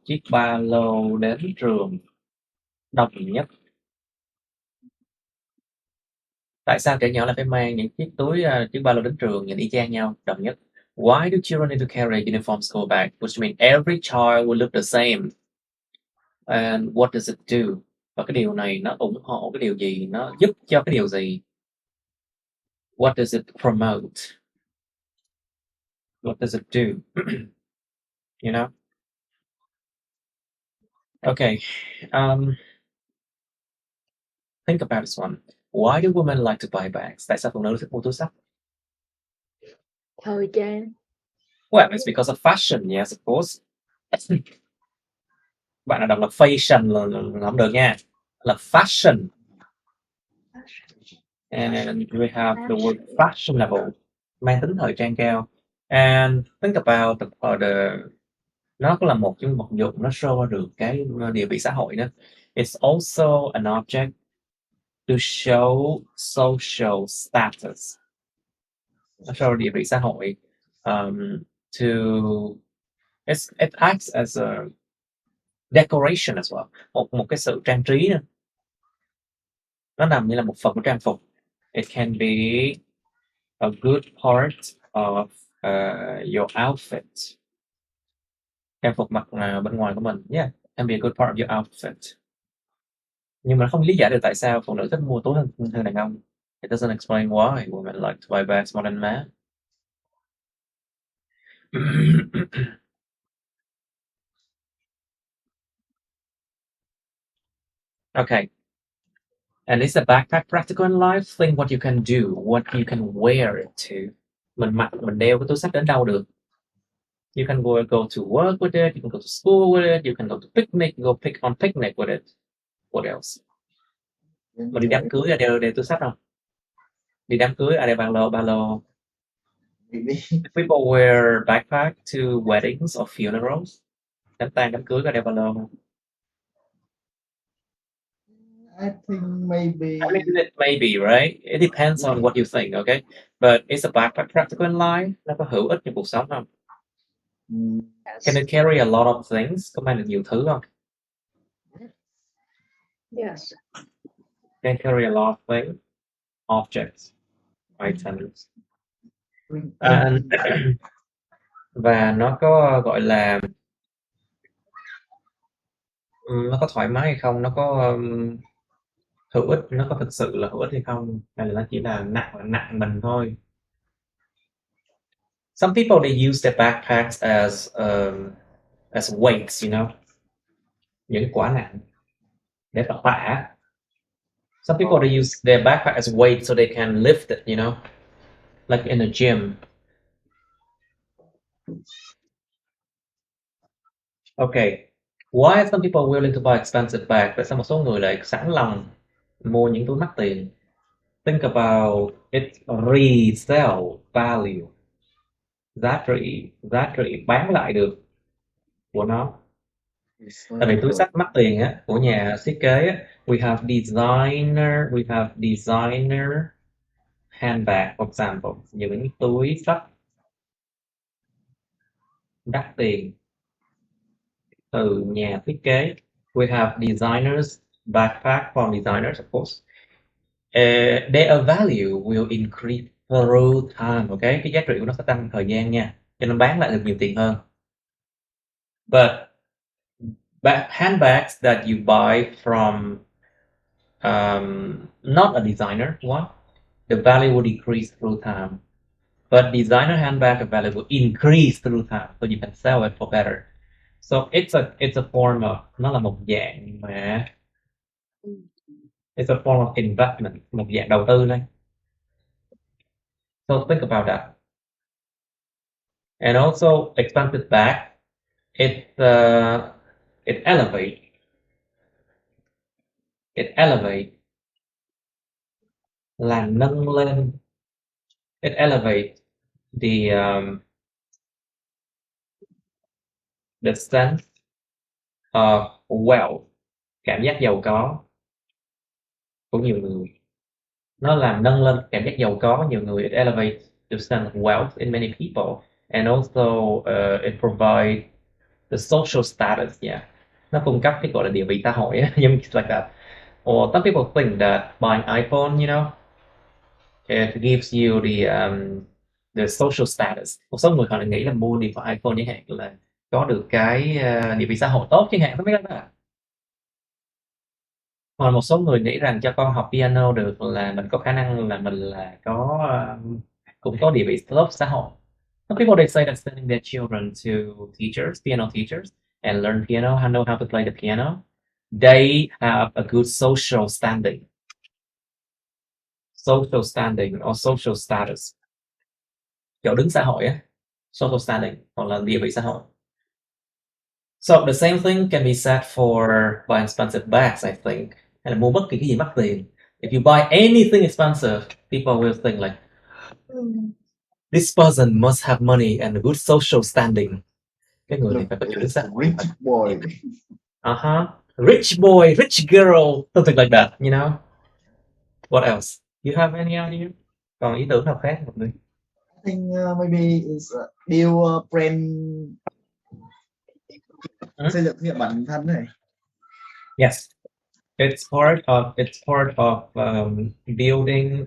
Speaker 1: chiếc ba lô đến trường đồng nhất. Tại sao trẻ nhỏ lại phải mang những chiếc ba lô đến trường nhìn y chang nhau, đồng nhất? Why do children need to carry a uniform school bag? Which means every child will look the same. And what does it do? Và cái điều này nó ủng hộ cái điều gì? Nó giúp cho cái điều gì? What does it promote? What does it do? You know? Okay. Think about this one. Why do women like to buy bags? Tại sao phụ nữ thích mua túi xách?
Speaker 2: Thời trang.
Speaker 1: Well, it's because of fashion, yes, of course. Bạn nào đọc là fashion là không được nha. Là fashion. And we have the word fashionable, mang tính thời trang cao. And think about nó cũng là một trong một dụng, nó show được cái địa vị xã hội đó. It's also an object to show social status. Nó show địa vị xã hội. It acts as a decoration as well. Một cái sự trang trí nữa. Nó nằm như là một phần của trang phục. It can be a good part of your outfit. Trang phục mặc bên ngoài của mình. Yeah, can be a good part of your outfit. Nhưng mà không lý giải được tại sao phụ nữ thích mua túi hơn đàn ông. It doesn't explain why women like to buy bags more than men. Okay. And is a backpack practical in life? Think what you can do, what you can wear it to. Mình đeo cái túi xách đến đâu được? You can go to work with it, you can go to school with it, you can go to picnic, go on picnic with it. What else? Mà đi đám cưới đeo túi xách không? Đi đám cưới đeo ba lô. People wear backpack to weddings or funerals. Đám tang, đám cưới đeo ba lô không?
Speaker 4: I think maybe.
Speaker 1: I mean, maybe, right? It depends on what you think, okay? But is a backpack practical in life? Nó có hữu ích trong cuộc sống không? Can it carry a lot of things? Có mang được nhiều thứ không?
Speaker 2: Yes.
Speaker 1: Can carry a lot of things, objects, items. Và nó có gọi là nó có thoải mái hay không? Nó có hữu ích, nó có thực sự là hữu ích hay không? Hay là nó chỉ là nặng mình thôi? Some people they use their backpacks as weights, you know, những quả nặng để tập tạ. Some people they use their backpack as weight so they can lift it, you know, like in a gym. Okay, why are some people willing to buy expensive bags? Tại sao một số người lại sẵn lòng mua những túi mắc tiền? Think about its resale value. Giá trị bán lại được của nó. Tại vì túi xách mắc tiền á của nhà thiết kế á, we have designer handbag, for example, những túi xách đắt tiền từ nhà thiết kế. We have designers backpack from designers, of course. Their value will increase through time. Ok, cái giá trị của nó sẽ tăng thời gian nha, cho nên bán lại được nhiều tiền hơn. But handbags that you buy from not a designer one, the value will decrease through time. But designer handbag value will increase through time, so you can sell it for better. So it's a form of, nó là một dạng mà it's a form of investment, một dạng đầu tư này. So think about that. And also expensive bag, it elevate là nâng lên, it elevate the sense of wealth, cảm giác giàu có của nhiều người. Nó làm nâng lên cảm giác giàu có của nhiều người. It elevates the sense of wealth in many people, and also it provides the social status. Yeah, nó cung cấp cái gọi là địa vị xã hội á, like that. Or some people think that buying iPhone, you know, it gives you the social status. Một số người họ lại nghĩ là mua điện thoại iPhone chẳng hạn là có được cái địa vị xã hội tốt chẳng hạn, không biết đó. Hoặc một số người nghĩ rằng cho con học piano được là mình có khả năng là mình là có cũng có địa vị tốt xã hội. Some people they say that sending their children to teachers, piano teachers, and learn piano, know how to play the piano, they have a good social standing or social status, kiểu đứng xã hội á, social standing hoặc là địa vị xã hội. So the same thing can be said for buying expensive bags, I think. Hay là mua bất kỳ cái gì mắc tiền. If you buy anything expensive, people will think like, this person must have money and a good social standing. Cái người này phải có chữ xã hội.
Speaker 4: Rich boy.
Speaker 1: Rich boy, rich girl, something like that, you know. What else? You have any idea? Còn ý tưởng nào khác mọi người?
Speaker 4: I think maybe it's build brand, xây dựng thương hiệu bản thân này.
Speaker 1: Yes, it's part of building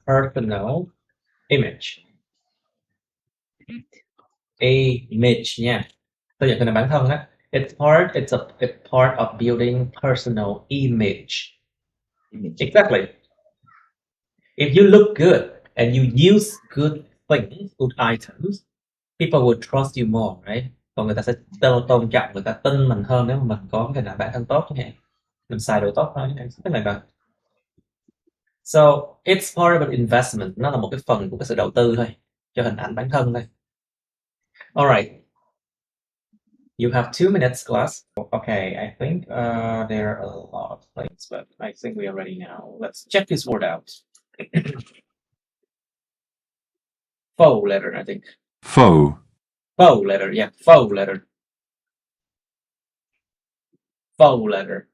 Speaker 1: personal image. Image nha. Tôi nhận tên là bản thân á. It's part of building personal image. Exactly. If you look good and you use good things, good items, people will trust you more, right? Còn người ta sẽ tôn trọng, người ta tin mình hơn nếu mà mình có cái hình ảnh bản thân tốt chẳng hạn, mình xài đồ tốt thôi, cái này là. So it's part of an investment, nó là một cái phần của cái sự đầu tư thôi, cho hình ảnh bản thân thôi. Alright, you have 2 minutes, class. Okay, I think there are a lot of things, but I think we are ready now. Let's check this word out. Faux letter, I think.
Speaker 7: Faux.
Speaker 1: Faux letter, yeah, faux letter. Faux letter.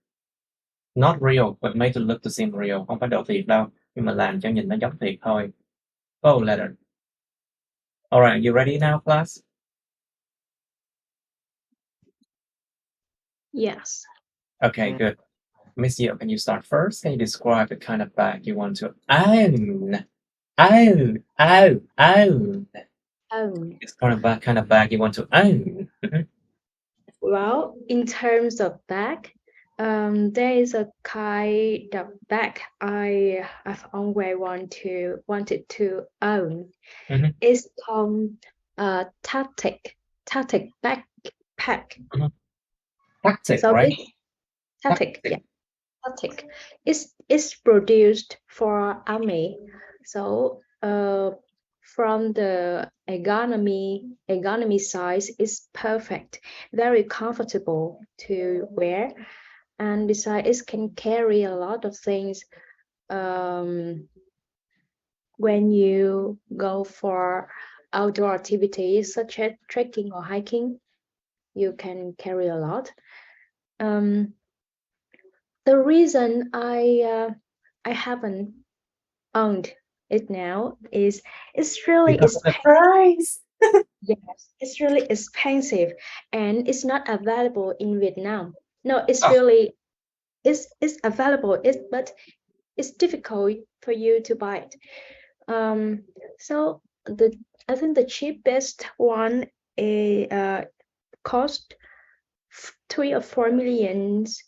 Speaker 1: Not real, but made to look to seem real. Không phải đồ thiệt đâu, nhưng mà làm cho nhìn nó giống thiệt thôi. Faux letter. Alright, you ready now, class?
Speaker 2: Yes.
Speaker 1: Okay, good. Miss Yeo, can you start first? Can you describe the kind of bag you want to own? Own. It's kind of bag you want to own.
Speaker 2: Well, in terms of bag, there is a kind of bag I've always wanted to own. It's called tactic backpack.
Speaker 1: Tactic,
Speaker 2: So
Speaker 1: right?
Speaker 2: Tactic, yeah. Tactic. It's produced for army. So from the ergonomy size is perfect, very comfortable to wear, and besides it can carry a lot of things when you go for outdoor activities such as trekking or hiking. you can carry a lot. The reason I haven't owned it now is it's really
Speaker 1: Because of the
Speaker 2: expensive.
Speaker 1: price.
Speaker 2: Yes, it's really expensive and it's not available in Vietnam. No, it's
Speaker 1: Oh.
Speaker 2: really it's available, but it's difficult for you to buy it. So I think the cheapest one cost 3 or 4 millions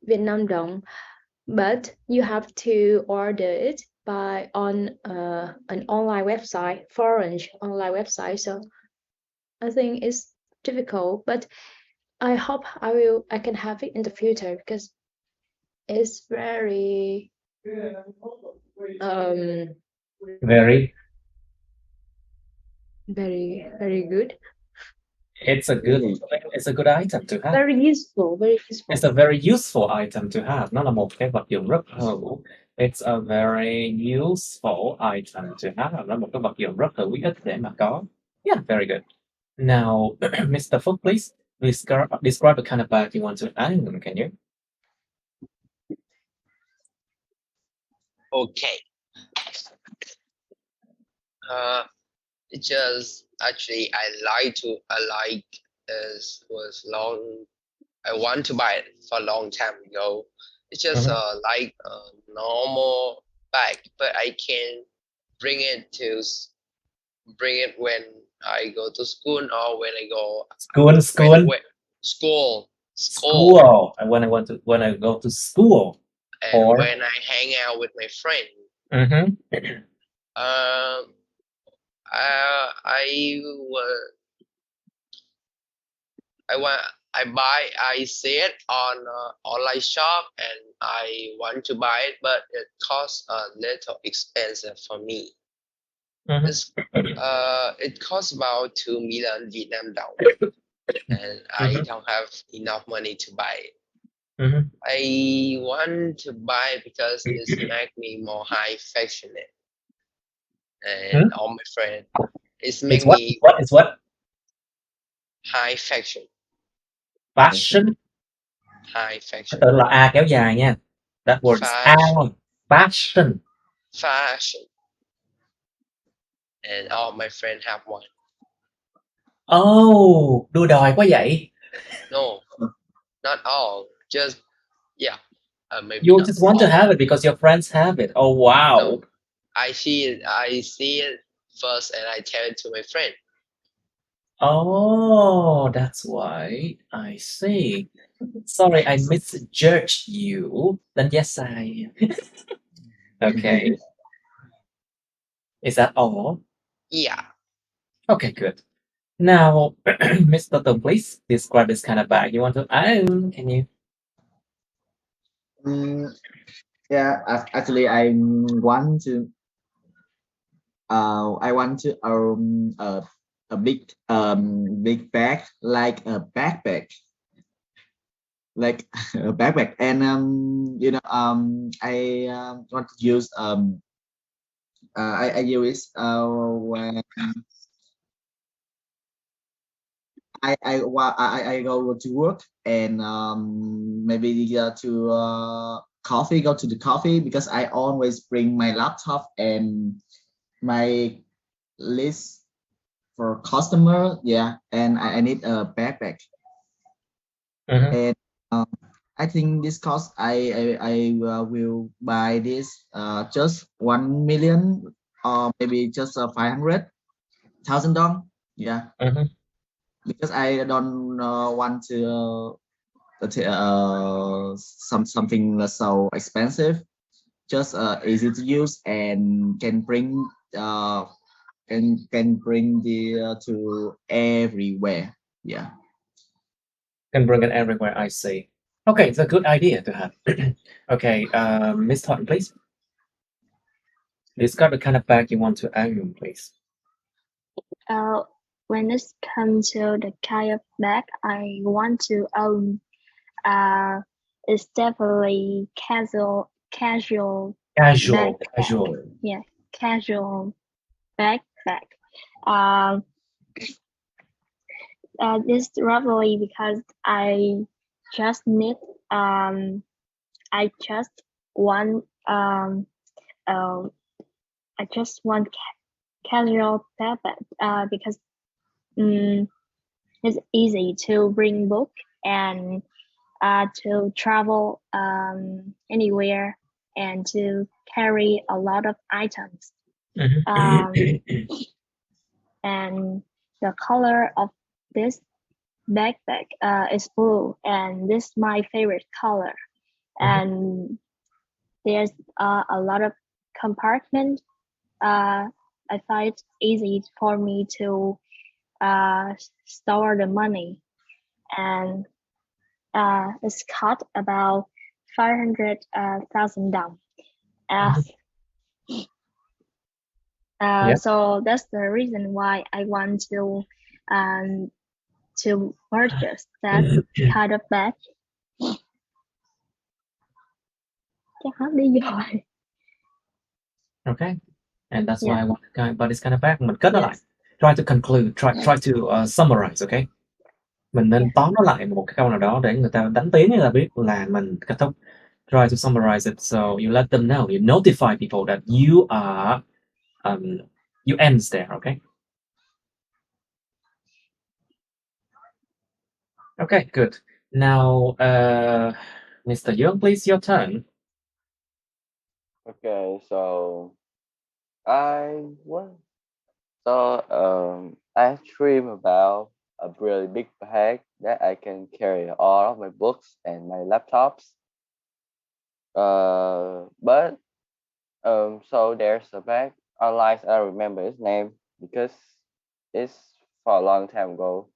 Speaker 2: Vietnam dong, but you have to order it by on an online website, foreign online website. So I think it's difficult, but I hope I can have it in the future because it's very
Speaker 1: Very.
Speaker 2: very good.
Speaker 1: It's a good item to have.
Speaker 2: Very useful.
Speaker 1: It's a very useful item to have. Nó là một cái vật dụng rất hữu. It's a very useful item to have. Nó là một cái vật dụng rất hữu ích để mà có. Yeah, very good. Now, Mr. Phúc, please describe the kind of bag you want to own, can you?
Speaker 6: Okay. It's just actually I want to buy it for a long time ago. It's just like a normal bag, but I can bring it when I go to school or when I go
Speaker 1: School. And when I go to school.
Speaker 6: And
Speaker 1: or
Speaker 6: when I hang out with my friend. I see it on online shop and I want to buy it, but it costs a little expensive for me. It costs about 2 million Vietnam dong, and I don't have enough money to buy it. I want to buy it because this makes me more high fashionate, and all my friends, it's make me
Speaker 1: what?
Speaker 6: high fashion.
Speaker 1: Fashion.
Speaker 6: High fashion.
Speaker 1: Tự là A kéo dài nha. That word is fashion.
Speaker 6: Fashion. And all my friends have one.
Speaker 1: Oh, đua đòi quá vậy.
Speaker 6: No, not all. Just maybe
Speaker 1: You
Speaker 6: not
Speaker 1: just want
Speaker 6: all.
Speaker 1: to have it because your friends have it. Oh wow.
Speaker 6: No, I see it first and I tell it to my friend.
Speaker 1: Oh, that's why. I see. Sorry, I misjudged you. Đánh giá sai. Okay. Is that all?
Speaker 6: Yeah.
Speaker 1: Okay, good. Now, Mr. Tom, please describe this kind of bag you want to own. Can you?
Speaker 4: Yeah, actually, I want to own a big bag, like a backpack, and I want to use I use when I go to work and maybe go to go to the coffee, because I always bring my laptop and my list for customer. Yeah, and I need a backpack. And I think this cost I will buy this just 1 million or maybe just 500,000 dong. Yeah. Because I don't want to something so expensive, just easy to use and can bring to everywhere. Yeah,
Speaker 1: Can bring it everywhere. I see. Okay, it's a good idea to have. Okay, Miss Thornton, please. Describe the kind of bag you want to own, please.
Speaker 3: When it comes to the kind of bag I want to own, it's definitely casual backpack. Yeah, casual backpack. This roughly because I just need I just want I just want casual backpack because it's easy to bring book and to travel anywhere and to carry a lot of items. And the color of this backpack is blue, and this is my favorite color. And there's a lot of compartment. I find it easy for me to store the money, and it's cost about 500,000 down. So that's the reason why I want to purchase that kind of bag. Chắc hết lý do rồi.
Speaker 1: Okay, and that's why I want to buy this kind of bag. Mình kết nó lại. Try to conclude, try to summarize, okay? Mình nên tóm nó lại một cái câu nào đó để người ta đánh tiếng, người ta biết là mình kết thúc. Try to summarize it so you let them know, you notify people that you are you ends there, okay? Okay, good. Now, Mr. Young, please, your turn.
Speaker 5: Okay, so I dream about a really big bag that I can carry all of my books and my laptops. But so there's a bag. Online, I don't remember its name because it's for a long time ago.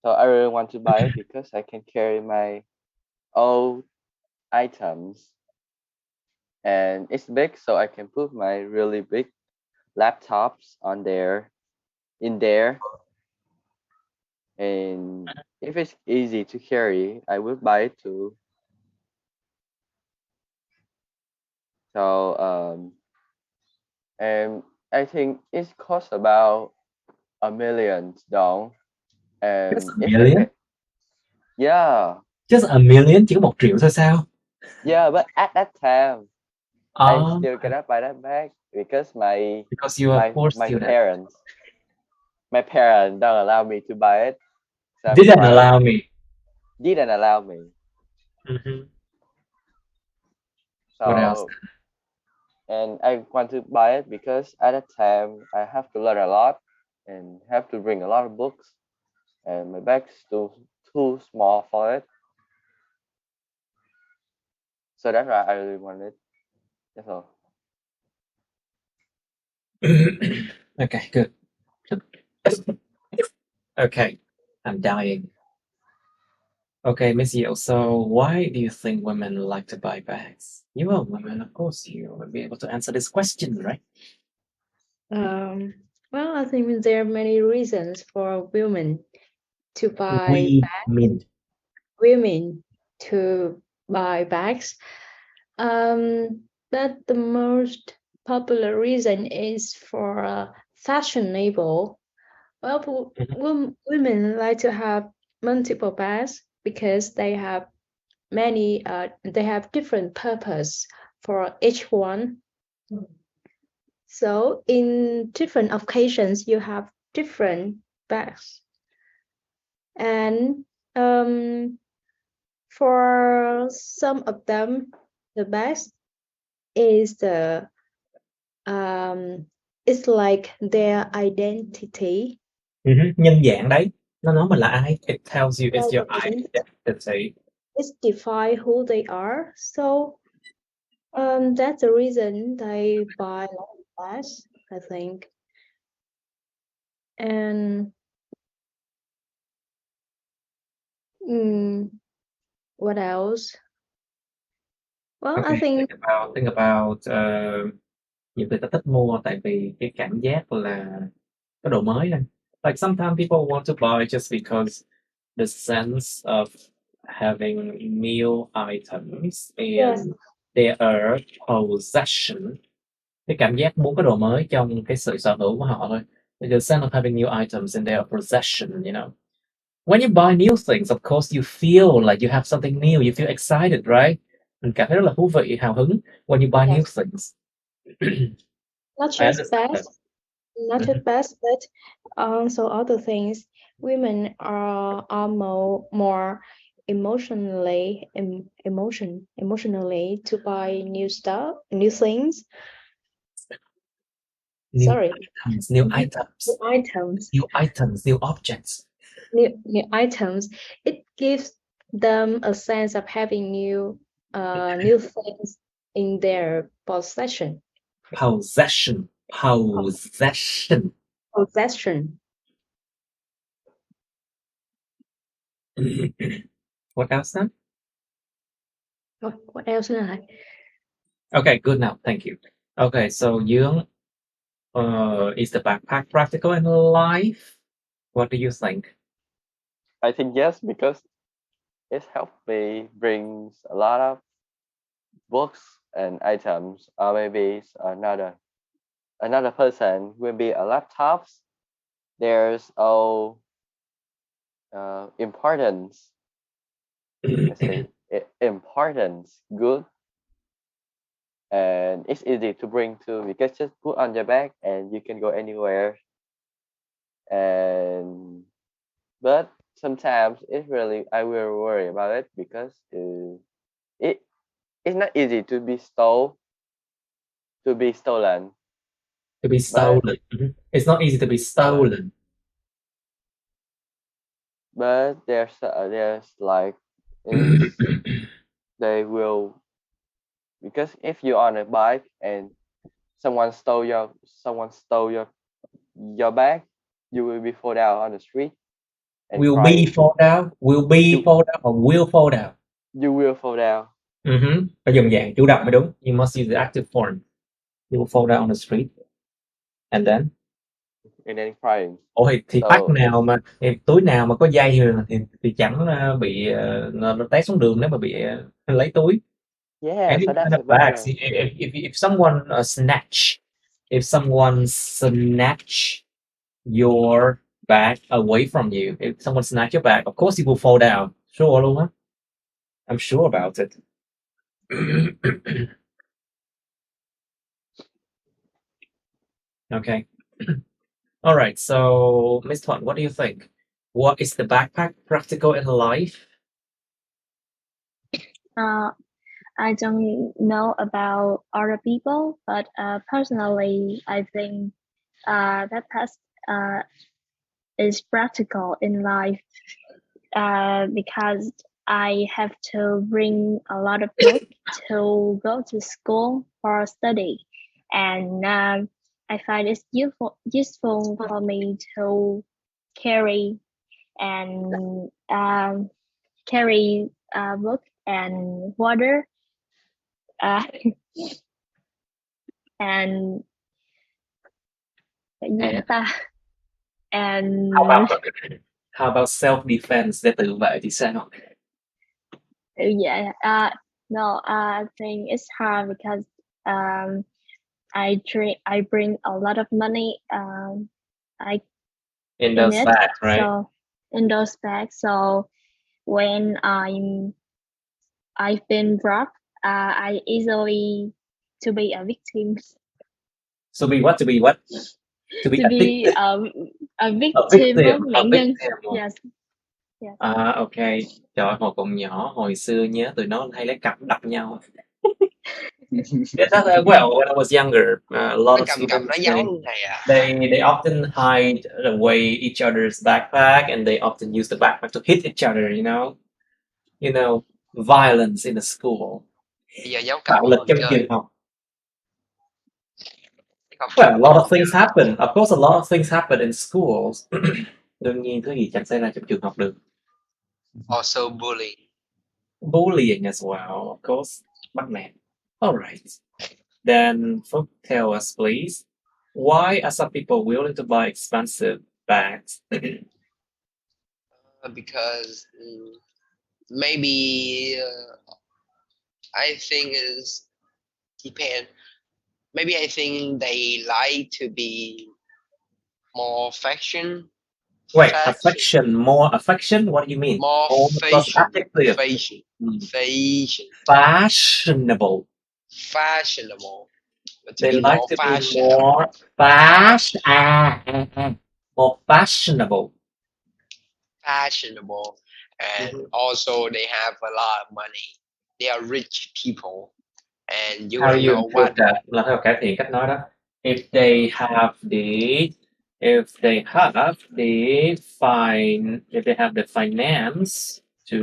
Speaker 5: So I really want to buy it because I can carry my old items, and it's big, so I can put my really big laptops in there. And if it's easy to carry, I will buy it too. So and I think it costs about $1 million down. And
Speaker 1: Just $1 million?
Speaker 5: Yeah.
Speaker 1: Just $1 million, chỉ có 1 triệu thôi sao?
Speaker 5: Yeah, but at that time, I still cannot buy that bag because
Speaker 1: you are poor student.
Speaker 5: My parents don't allow me to buy it. So
Speaker 1: Didn't allow me.
Speaker 5: Didn't allow me. So,
Speaker 1: what else?
Speaker 5: And I want to buy it because at that time I have to learn a lot and have to bring a lot of books, and my bag's too small for it. So that's why I really want it. That's all.
Speaker 1: Okay, good. Okay, I'm dying. Okay, Miss Yeo, so why do you think women like to buy bags? You are women, of course, you will be able to answer this question, right?
Speaker 2: Well, I think there are many reasons for women to buy bags. Women to buy bags. But the most popular reason is for fashionable. Well, women like to have multiple bags because they have many. They have different purpose for each one. So in different occasions, you have different bags, and for some of them, the best is it's like their identity.
Speaker 1: Nhân dạng đấy, nó nói mình là ai. It tells you it's your identity.
Speaker 2: It defines who they are. So that's the reason they buy a lot of bags, I think. And what else? Well,
Speaker 1: Okay,
Speaker 2: I think
Speaker 1: think about nhiều người ta thích mua tại vì cái cảm giác là có đồ mới này. Like sometimes people want to buy just because the sense of having new items and their possession. Cái cảm giác muốn có đồ mới trong cái sự sở hữu của họ thôi. The sense of having new items in their possession, you know. When you buy new things, of course you feel like you have something new, you feel excited, right? Mình cảm thấy rất là thú vị, hào hứng when you buy new
Speaker 2: Yes.
Speaker 1: things.
Speaker 2: Not
Speaker 1: I
Speaker 2: just
Speaker 1: understand that.
Speaker 2: best, not just best, but also other things. Women are more emotionally to buy new stuff, new things.
Speaker 1: New
Speaker 2: Sorry,
Speaker 1: items, new
Speaker 2: new
Speaker 1: items,
Speaker 2: items,
Speaker 1: new items, new objects.
Speaker 2: new items. It gives them a sense of having new things in their possession.
Speaker 1: Possession.
Speaker 2: Possession.
Speaker 1: What else then?
Speaker 2: What else nữa hả?
Speaker 1: Okay, good now. Thank you. Okay, so Dương, is the backpack practical in life? What do you think?
Speaker 5: I think yes, because it helped me brings a lot of books and items, or maybe another person will be a laptops. There's all importance. Let's say importance good, and it's easy to bring too because just put on your bag and you can go anywhere. And but sometimes I will worry about it because it's not easy to be stolen.
Speaker 1: To be
Speaker 5: But
Speaker 1: stolen. Mhm. It's not easy to be stolen.
Speaker 5: but there's like is they will, because if you're on a bike and someone stole your bag, you will be fall down on the street and
Speaker 1: Will be
Speaker 5: crying.
Speaker 1: fall down, will be
Speaker 5: You
Speaker 1: fall down, or will fall down.
Speaker 5: you will fall down.
Speaker 1: Phải dùng dạng chủ động mới đúng. You must use the active form. You will fall down on the street. And then
Speaker 5: Crying.
Speaker 1: ủa thì pack
Speaker 5: So
Speaker 1: nào mà thì túi nào mà có dây thì chẳng bị nó té xuống đường nếu mà bị lấy túi.
Speaker 5: yeah,
Speaker 1: Any
Speaker 5: so
Speaker 1: kind
Speaker 5: that's
Speaker 1: of
Speaker 5: the
Speaker 1: bags.
Speaker 5: better.
Speaker 1: If someone if someone snatch your bag away from you, if someone snatch your bag, of course you will fall down. Sure luôn á. I'm sure about it. Okay. All right. So, Miss Thuận, what do you think? What is the backpack practical in life?
Speaker 3: I don't know about other people, but personally, I think that is practical in life because I have to bring a lot of books to go to school for study, and I find it's useful for me to carry and carry a book and water uh, and
Speaker 1: And
Speaker 3: and
Speaker 1: how about self-defense? Để tự vệ thì sao?
Speaker 3: yeah no I think it's hard because I bring a lot of money
Speaker 1: In
Speaker 3: in
Speaker 1: those
Speaker 3: it,
Speaker 1: bags, right?
Speaker 3: so in those bags, so when I've been robbed, I easily to be a victim.
Speaker 1: So be what? To be what? To be
Speaker 3: To be
Speaker 1: addicted.
Speaker 3: a
Speaker 1: A
Speaker 3: victim,
Speaker 1: victim. A
Speaker 3: nạn nhân.
Speaker 1: victim.
Speaker 3: Yes. Yes.
Speaker 1: À, ok. Trời ơi, hồi còn nhỏ, hồi xưa nhớ tụi nó hay lấy cặp đập nhau. Well, when I was younger, a lot
Speaker 6: Nó
Speaker 1: of
Speaker 6: cầm cặp nó
Speaker 1: students
Speaker 6: giống này à.
Speaker 1: they often hide away each other's backpack, and they often use the backpack to hit each other. You know, violence in the school.
Speaker 6: Bây giờ giấu cặp
Speaker 1: Bạo
Speaker 6: không
Speaker 1: lực
Speaker 6: còn
Speaker 1: trong
Speaker 6: chơi.
Speaker 1: trường học.
Speaker 6: Không
Speaker 1: Well, a lot of things happen. Of course, a lot of things happen in schools. Đương nhiên thứ gì chẳng xảy ra trong trường học được.
Speaker 6: Also bullying.
Speaker 1: Bullying as well, of course. Bắt nạt. All right. Then, Phúc, tell us, please, why are some people willing to buy expensive bags?
Speaker 6: Because maybe I think is depend. Maybe I think they like to be more fashion
Speaker 1: Wait,
Speaker 6: Fashion.
Speaker 1: affection, more affection? What do you mean?
Speaker 6: More
Speaker 1: plus
Speaker 6: fashion.
Speaker 1: adjective.
Speaker 6: Fashion.
Speaker 1: Mm.
Speaker 6: Fashion.
Speaker 1: Fashionable.
Speaker 6: Fashionable. But to
Speaker 1: They
Speaker 6: be
Speaker 1: like
Speaker 6: more
Speaker 1: to be
Speaker 6: fashionable.
Speaker 1: more more fashionable.
Speaker 6: Fashionable. And also they have a lot of money. They are rich people. And you
Speaker 1: How do
Speaker 6: wanna
Speaker 1: you
Speaker 6: know
Speaker 1: improve
Speaker 6: what?
Speaker 1: that? Là theo cải thiện cách nói đó. If they have the finance to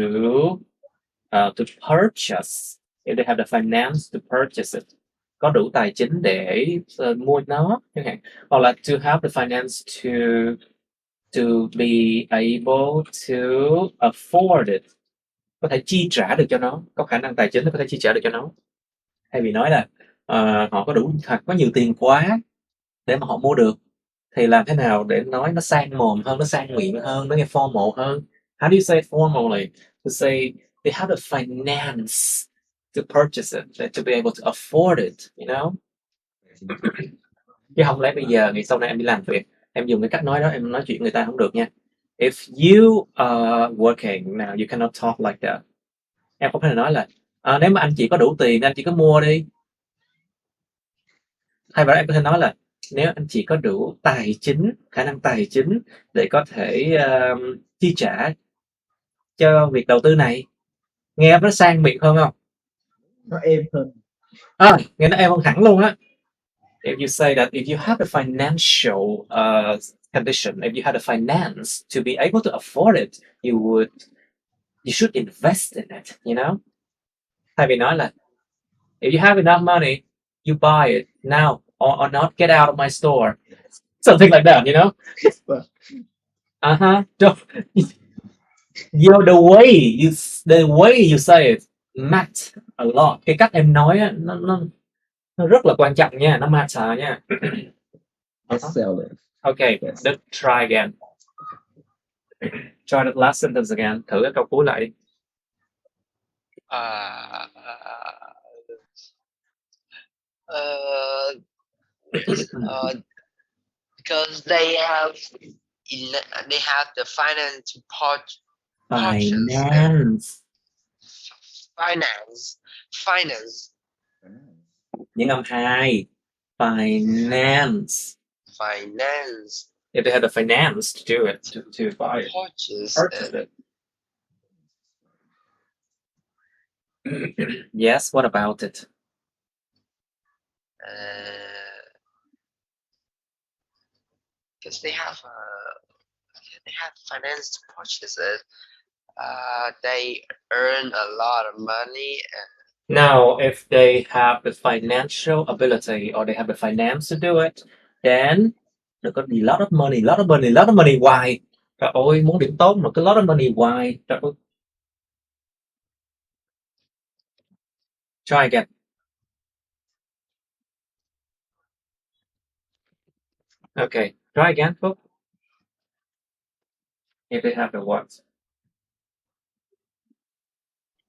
Speaker 1: purchase, if they have the finance to purchase it, có đủ tài chính để mua nó chẳng hạn, hoặc là to have the finance to be able to afford it, có thể chi trả được cho nó, có khả năng tài chính có thể chi trả được cho nó. Thay vì nói là họ có đủ hoặc có nhiều tiền quá để mà họ mua được, thì làm thế nào để nói nó sang mồm hơn, nó sang miệng hơn, nó nghe formal hơn. How do you say formally? To say they have the finance to purchase it, to be able to afford it, you know? Chứ không lẽ bây giờ ngày sau này em đi làm việc, em dùng cái cách nói đó em nói chuyện người ta không được nha. If you are working now, you cannot talk like that. Em không thể nói là nếu mà anh chị có đủ tiền anh chị cứ mua đi. Thay vào đó em có thể nói là nếu anh chị có đủ tài chính, khả năng tài chính để có thể chi trả cho việc đầu tư này. Nghe nó sang miệng hơn không?
Speaker 4: Nó êm hơn.
Speaker 1: Nghe nó êm hơn hẳn luôn á. If you say that if you have the financial condition, if you had the finance to be able to afford it, you should invest in it, you know? Thay vì nói là if you have enough money, you buy it now or not, get out of my store. Something like that, you know? Don't, the way you say it matters a lot. Cái cách em nói á, nó rất là quan trọng nha, nó matter nha. Okay, let's try again. Try the last sentence again. Thử cái câu cuối lại đi.
Speaker 6: Because they have the finance to finance.
Speaker 1: Những âm hai. Finance. If they had the finance to do it, to buy it, purchase it. Yes, what about it?
Speaker 6: Because they have finance to purchase it. They earn a lot of money.
Speaker 1: Now, if they have the financial ability or they have the finance to do it, then nó có be lot of money hoài. Trời ơi, muốn điểm tốt mà cứ lot of money hoài. Trời ơi. Try again. Okay, try again, Phúc. If they have the what?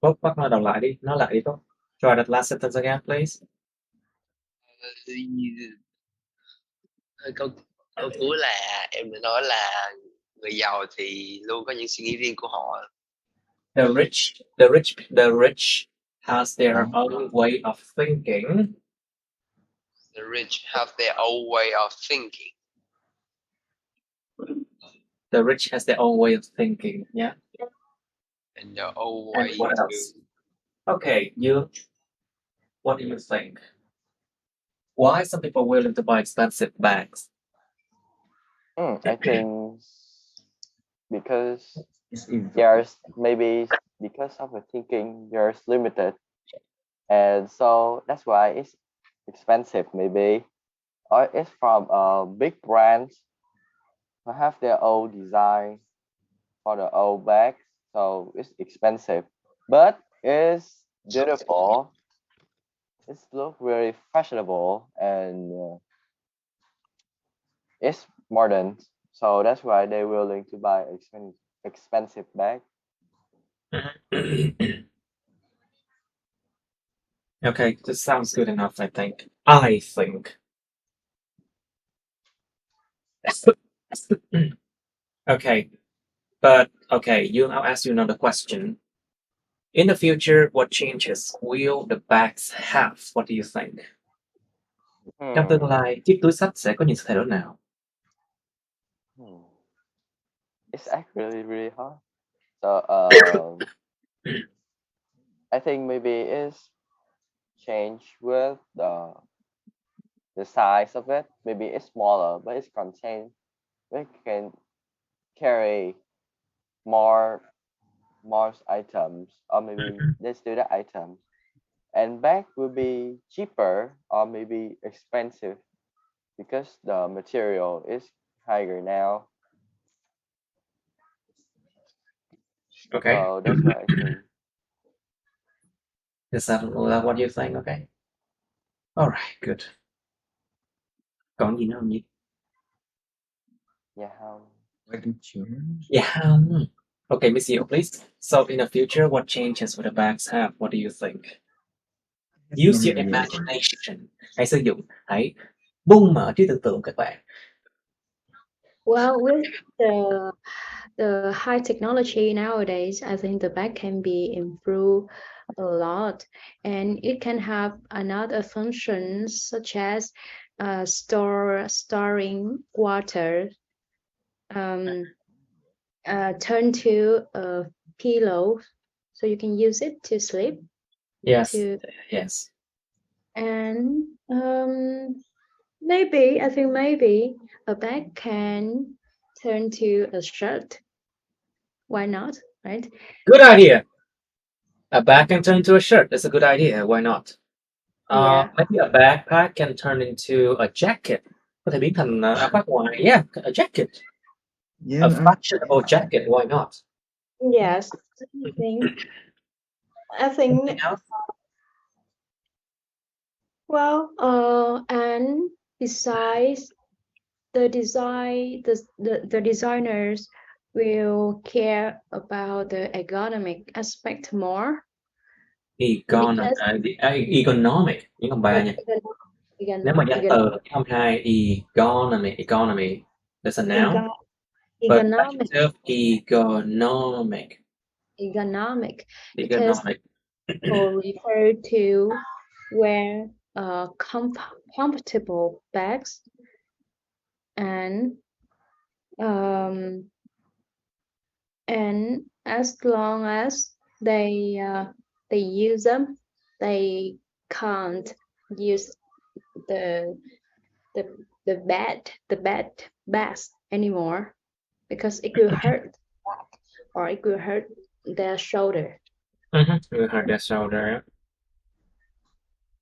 Speaker 1: Phúc, bắt nó đầu lại đi, nói lại đi Phúc. Try that last sentence again, please.
Speaker 6: Câu cuối là em đã nói là người giàu thì luôn có những suy nghĩ riêng của họ.
Speaker 1: The rich has their own way of thinking.
Speaker 6: The rich have their own way of thinking.
Speaker 1: The rich has their own way of thinking, yeah.
Speaker 6: And their own way.
Speaker 1: And what else? Okay, what do you think? Why some people willing to buy expensive bags?
Speaker 5: I think because there's maybe because of the thinking there's limited, and so that's why it's expensive maybe, or it's from big brands who have their own design for the old bag, so it's expensive, but it's beautiful. It looks very fashionable and it's modern, so that's why they're willing to buy expensive bag.
Speaker 1: Okay, this sounds good enough, I think. I think. Okay, but okay, I'll ask you another question. In the future, what changes will the bags have? What do you think? Trong tương lai, chiếc túi xách sẽ có những thay đổi nào?
Speaker 5: It's actually really hard. So I think maybe it's change with the size of it. Maybe it's smaller, but it's contained. We can carry more items, or maybe let's do the items. And bag will be cheaper or maybe expensive because the material is higher now.
Speaker 1: Okay.
Speaker 5: So that's what I think.
Speaker 1: Is that what you think? Okay. All right, good. Còn gì nữa không nhỉ?
Speaker 5: Yeah. How?
Speaker 1: Yeah. Okay, Miss Yeo, please. So in the future, what changes will the bags have? What do you think? Use your imagination. Hãy sử dụng, hãy bung mở trí tưởng tượng các bạn.
Speaker 2: Well, with the high technology nowadays, I think the bag can be improved a lot, and it can have another functions such as storing water, turn to a pillow, so you can use it to sleep.
Speaker 1: Yes. Yes.
Speaker 2: And maybe a bag can turn to a shirt. Why not, right?
Speaker 1: Good idea. A bag can turn into a shirt. That's a good idea. Why not?
Speaker 2: Yeah.
Speaker 1: Maybe a backpack can turn into a jacket. Có thể biến thành áo khoác ngoài. Yeah, a jacket.
Speaker 4: Yeah,
Speaker 1: A fashionable jacket. Why not?
Speaker 2: Yes. I think.
Speaker 1: Anything else?
Speaker 2: Well, and besides the designers will care about the economic aspect more.
Speaker 1: Economic, nhưng không ba nha. Nếu mà danh từ không hai, economy, there's a noun. But
Speaker 2: economic, because people refer to wear comfortable bags, and as long as they use them, they can't use the bad bags anymore, because it will hurt or it will hurt their shoulder.
Speaker 1: It will hurt their shoulder.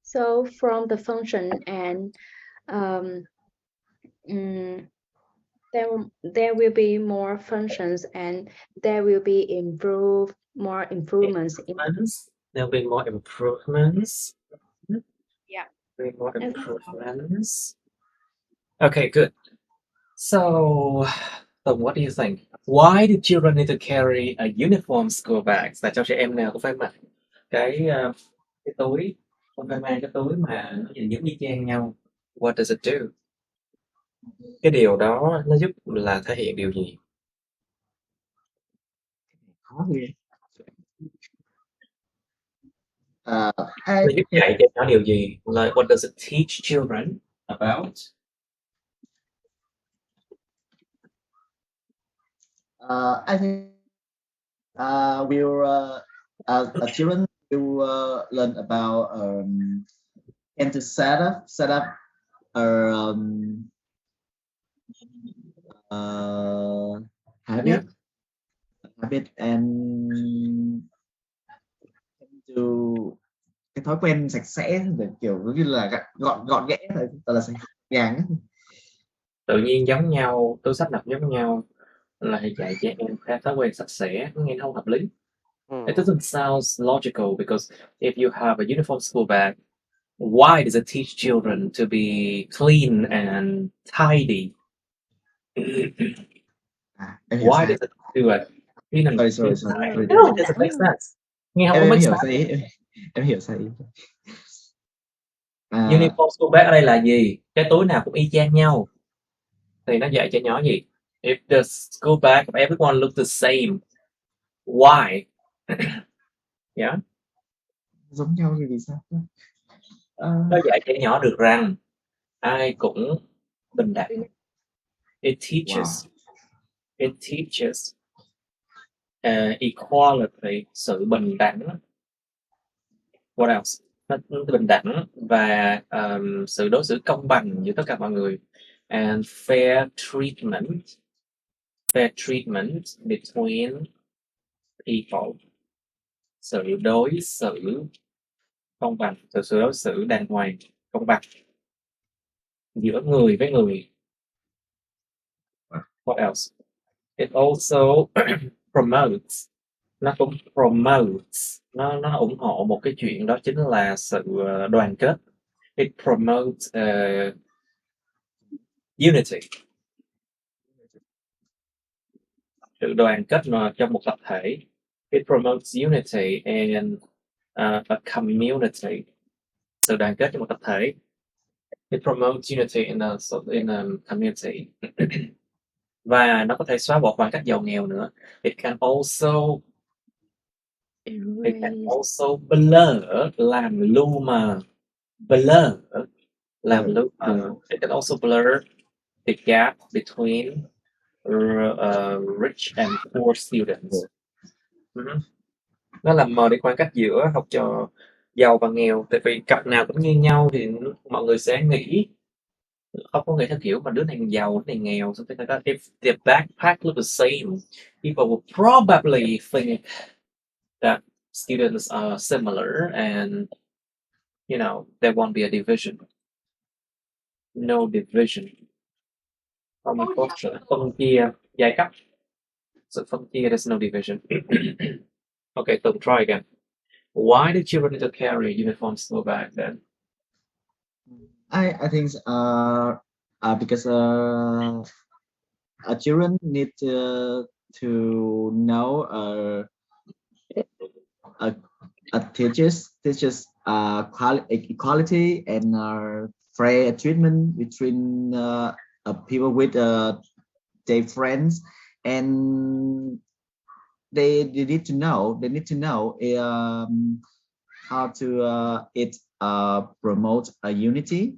Speaker 2: So from the function, and there will be more functions, and there will be more improvements.
Speaker 1: There'll be more improvements.
Speaker 2: Yeah.
Speaker 1: More improvements. Okay, good. So what do you think? Why do children need to carry a uniform school bags? Tại sao trẻ em nào cũng phải mặc cái túi, không phải mang cái túi mà nó nhìn giống y chang nhau? What does it do? Cái điều đó nó giúp là thể hiện điều gì?
Speaker 4: Khó ghê.
Speaker 1: Nó giúp dạy cho nó điều gì? Like, what does it teach children about?
Speaker 4: I think children will learn about and to set up habit and to cái thói quen sạch sẽ, để kiểu như là gọn ghẽ là sạch gàng.
Speaker 1: Tự nhiên giống nhau, túi xách giống nhau, là dạy trẻ em theo thói quen sạch sẽ, nghe nó không hợp lý. It doesn't sound logical, because if you have a uniform school bag, why does it teach children to be clean and tidy? Why does it do it?
Speaker 4: Sorry.
Speaker 1: No, it doesn't make sense. Nghe không có make sense.
Speaker 4: Em hiểu sai ý.
Speaker 1: Uniform school bag ở đây là gì? Cái túi nào cũng y chang nhau. Thì nó dạy cho nhỏ gì? If the school bag of everyone look the same, why? Yeah.
Speaker 4: Giống nhau thì vì sao?
Speaker 1: Nó dạy trẻ nhỏ được rằng ai cũng bình đẳng. It teaches equality, sự bình đẳng. What else? Nó bình đẳng và sự đối xử công bằng giữa tất cả mọi người. And fair treatment between people. Sự đối xử công bằng, sự đối xử đàng hoàng, công bằng giữa người với người. What else? It also promotes, nó cũng promotes, nó ủng hộ một cái chuyện đó chính là sự đoàn kết. It promotes unity, sự đoàn kết trong một tập thể. It promotes unity and a community, sự đoàn kết trong một tập thể. It promotes unity in a community. Và nó có thể xóa bỏ khoảng cách giàu nghèo nữa. It can also blur, làm lu mờ. It can also blur the gap between rich and poor students. Nó làm mờ đi khoảng cách giữa học trò giàu và nghèo, tại vì cặp nào cũng như nhau thì mọi người sẽ nghĩ, không có người theo kiểu mà đứa này giàu, đứa này nghèo, something like that. If the backpack look the same, people will probably think that students are similar and, you know, there won't be a division. No division. Không có sự phân chia giai cấp. Sự phân chia, there's no division. Okay, Tùng, try again. Why do children need to carry a uniform school bag then?
Speaker 4: I think because children need to know teaches equality and fair treatment between people with their friends, and they need to know how to promote a unity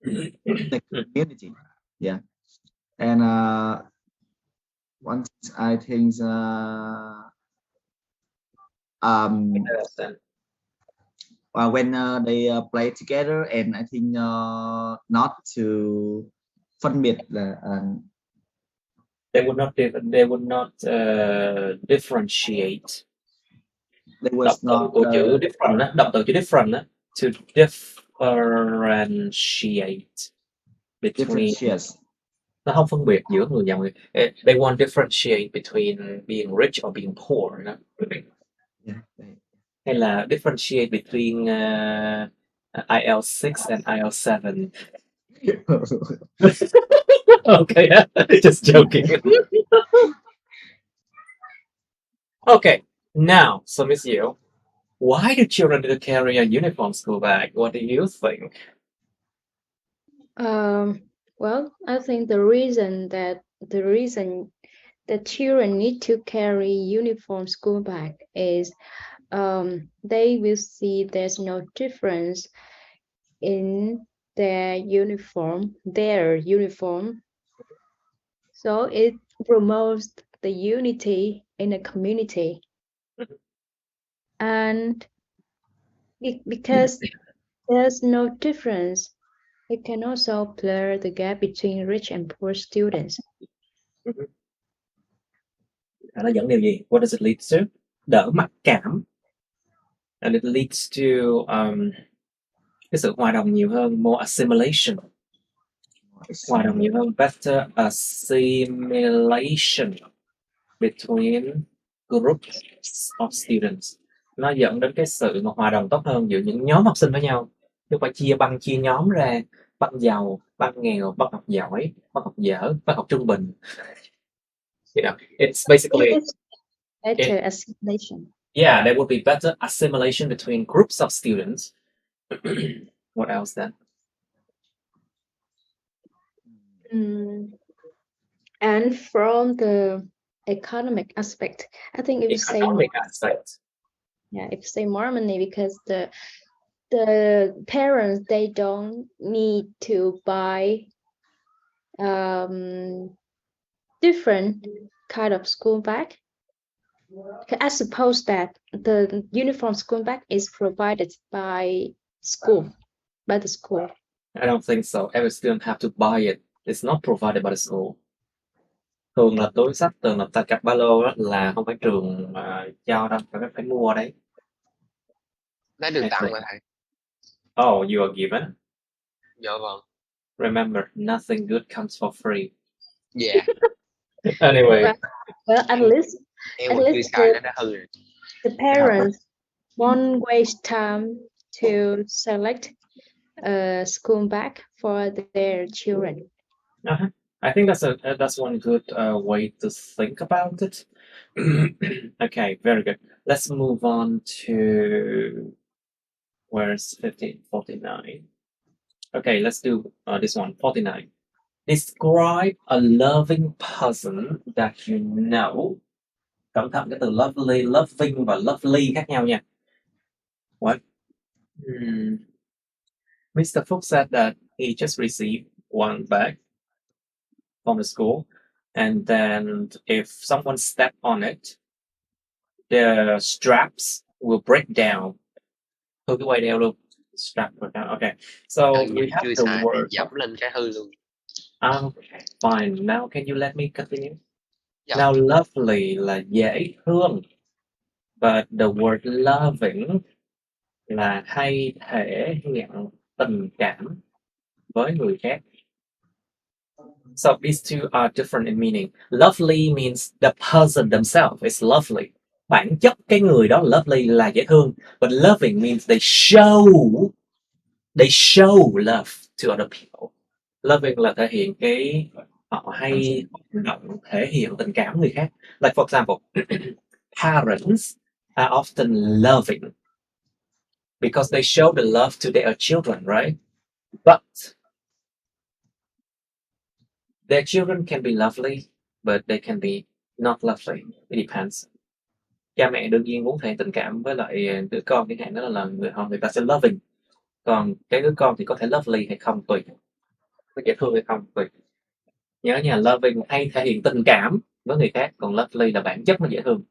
Speaker 4: in the community. Yeah. And one thing I think when they play together, and I think not to phân biệt là
Speaker 1: they would not differentiate.
Speaker 4: There was not
Speaker 1: của chữ different á, động từ chữ different á, to differentiate between. Nó không phân biệt giữa người giàu người. They won't differentiate between being rich or being poor.
Speaker 4: Yeah.
Speaker 1: Hay là differentiate between IELTS 6 and IELTS 7. Okay, just joking. Okay, now, so Miss Yu, why do children need to carry a uniform school bag? What do you think?
Speaker 2: Well, I think the reason that children need to carry uniform school bag is they will see there's no difference in their uniform, so it promotes the unity in a community. And because there's no difference, it can also blur the gap between rich and poor students.
Speaker 1: Nó dẫn điều gì? What does it lead to? Đỡ mặc cảm. And it leads to cái sự hòa đồng nhiều hơn, more assimilation. Hòa đồng nhiều hơn, better assimilation between groups of students. Nó dẫn đến cái sự mà hòa đồng tốt hơn giữa những nhóm học sinh với nhau. Chứ phải chia nhóm ra, băng giàu, băng nghèo, băng học giỏi, băng học dở, băng học trung bình. You know, it's basically
Speaker 2: better assimilation.
Speaker 1: Yeah, there would be better assimilation between groups of students. What else then?
Speaker 2: And from the economic aspect, I think if you say
Speaker 1: Economic aspect.
Speaker 2: if you say more money, because the parents, they don't need to buy different kind of school bag. I suppose that the uniform school bag is provided by the school.
Speaker 1: I don't think so. Every student have to buy it. It's not provided by the school. Thường là túi xách, thường là cặp ba lô đó là không phải trường cho đâu, phải mua đấy.
Speaker 6: Đã được tặng mà thầy.
Speaker 1: Oh, you are given.
Speaker 6: Dạ vâng.
Speaker 1: Remember, nothing good comes for free.
Speaker 6: Yeah.
Speaker 1: Anyway.
Speaker 2: Well, at least the parents won't waste time to select a school bag for their children.
Speaker 1: I think that's one good way to think about it. Okay, very good. Let's move on to where's 49. Okay, let's do this one, 49. Describe a loving person that you know. Cẩn thận cái từ lovely, loving và lovely khác nhau nha. What? Mr. Phúc said that he just received one bag from the school, and then if someone step on it, the straps will break down. Thôi cái quay đeo luôn. Strap break down. Okay. So we have the word.
Speaker 6: Dẫm lên cái hư luôn.
Speaker 1: Fine. Now can you let me continue?
Speaker 6: Yeah.
Speaker 1: Now lovely là dễ thương. But the word loving là hay thể hiện tình cảm với người khác. So these two are different in meaning. Lovely means the person themselves is lovely. Bản chất cái người đó lovely là dễ thương. But loving means they show love to other people. Loving là thể hiện họ hay động thể hiện tình cảm người khác. Like for example, parents are often loving because they show the love to their children, right? But their children can be lovely, but they can be not lovely. It depends. Cha mẹ đương nhiên muốn thể hiện tình cảm với lại đứa con, chẳng hạn đó là người ta sẽ loving. Còn cái đứa con thì có thể lovely hay không tùy, có dễ thương hay không tùy. Nhớ nha, loving hay thể hiện tình cảm với người khác, còn lovely là bản chất nó dễ thương.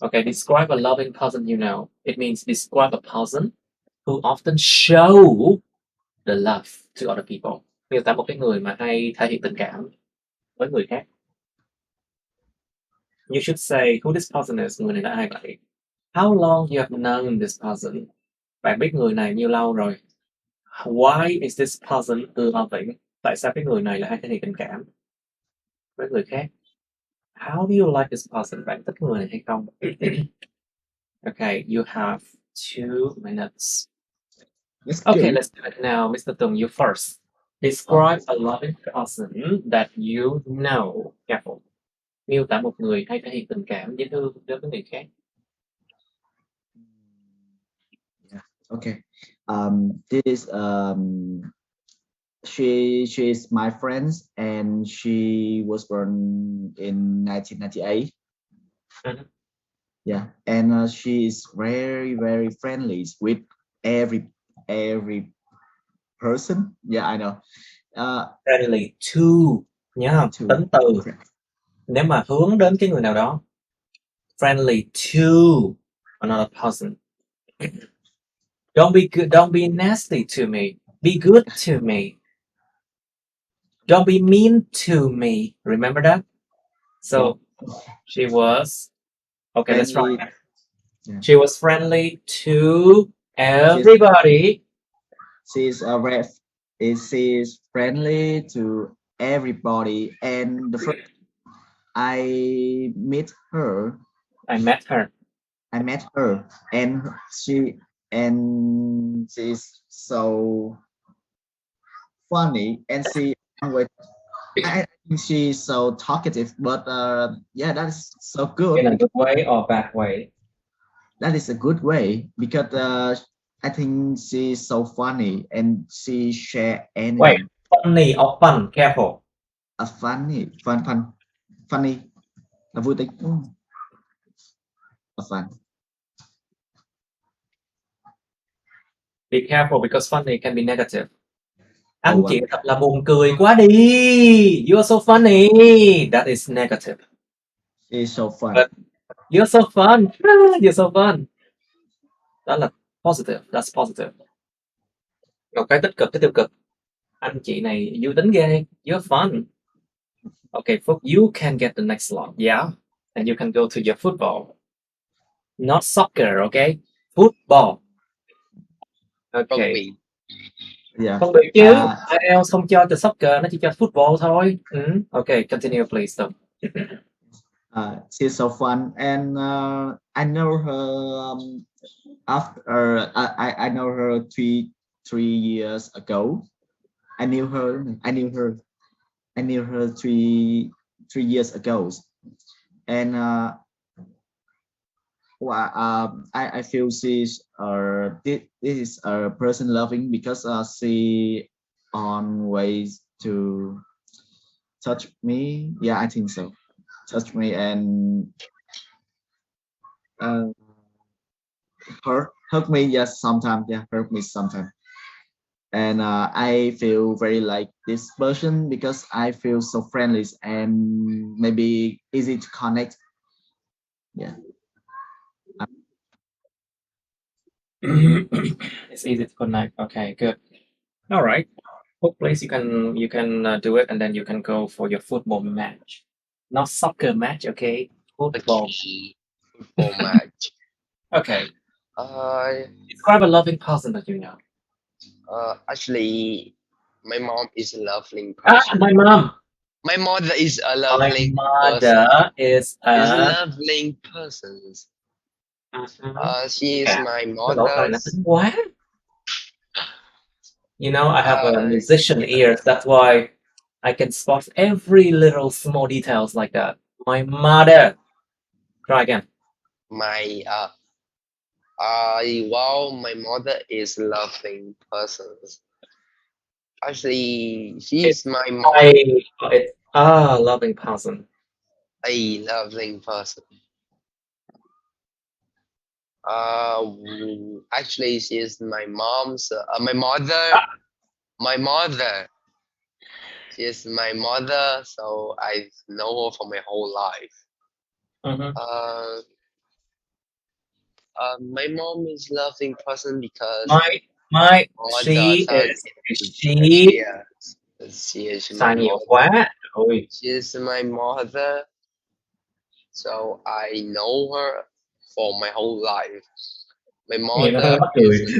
Speaker 1: Okay, describe a loving person you know. It means describe a person who often show the love to other people. Miêu tả một cái người mà hay thể hiện tình cảm với người khác. You should say who this person is. Người này là ai vậy? How long you have known this person? Bạn biết người này nhiêu lâu rồi? Why is this person loving? Tại sao cái người này lại hay thể hiện tình cảm với người khác? How do you like this person? Bạn thích người này hay không? Okay, you have 2 minutes. Okay, let's do it now. Mr. Tung, you first. Describe a loving person that you know. Careful. Miêu tả một người hay thể hiện tình cảm dễ thương đối với người khác.
Speaker 4: Yeah. Okay. She's my friend, and she was born in 1998.
Speaker 1: Mm-hmm.
Speaker 4: Yeah, and she is very, very friendly with every person. Yeah, I know.
Speaker 1: Friendly to, nhớ không? Tính từ. Nếu mà hướng đến cái người nào đó. Friendly to another person. Don't be nasty to me. Be good to me. Don't be mean to me. Remember that? So she was okay. Let's try. Yeah. She was friendly to everybody.
Speaker 4: She's friendly to everybody. And the first I met her, and she's so funny, and I think she's so talkative, but yeah, that is so good.
Speaker 1: In a good way or bad way?
Speaker 4: That is a good way, because I think she's so funny and she share anything.
Speaker 1: Wait, funny or fun? Careful.
Speaker 4: funny là vui tính. Fun.
Speaker 1: Be careful because funny can be negative. Anh chị thật là buồn cười quá đi. You are so funny. That is negative.
Speaker 4: It's so fun.
Speaker 1: But you're so fun. You're so fun. Đó là positive. That's positive. Còn cái tích cực, cái tiêu cực. Anh chị này vui tính ghê. You're fun. Okay, Phúc, you can get the next slot. Yeah. And you can go to your football. Not soccer, okay? Football. Okay.
Speaker 4: Yeah.
Speaker 1: Không được chứ. IELTS không cho từ soccer, nó chỉ cho football thôi. Okay, continue please.
Speaker 4: She's so fun, and I know her after I know her three years ago. I knew her three years ago, and I feel she's this is a person loving because she on ways to touch me. Yeah, I think so. Touch me and hurt me. Yes, sometimes. Yeah, hurt me sometimes. And I feel very like this person because I feel so friendly and maybe easy to connect. Yeah.
Speaker 1: It's easy to connect. Okay, good. All right. Hope please you can do it and then you can go for your football match. Not soccer match, okay? Football.
Speaker 6: Okay. Football match.
Speaker 1: Okay. Describe a loving person that you know.
Speaker 6: Actually, my mom is a loving person.
Speaker 1: My mom.
Speaker 6: My mother is a loving
Speaker 1: My
Speaker 6: person.
Speaker 1: mother is a
Speaker 6: loving person. She is my mother.
Speaker 1: You know, I have a musician ears. That's why I can spot every little small details like that. My mother. Try again.
Speaker 6: My my mother is a loving person. Actually, she is my mom.
Speaker 1: It's a loving person.
Speaker 6: A loving person. Actually, she is my mom's. My mother. My mother. She is my mother, so I know her for my whole life. My mom is loving person because
Speaker 1: she
Speaker 6: is my mother. She is my mother, so I know her for my whole life. My mother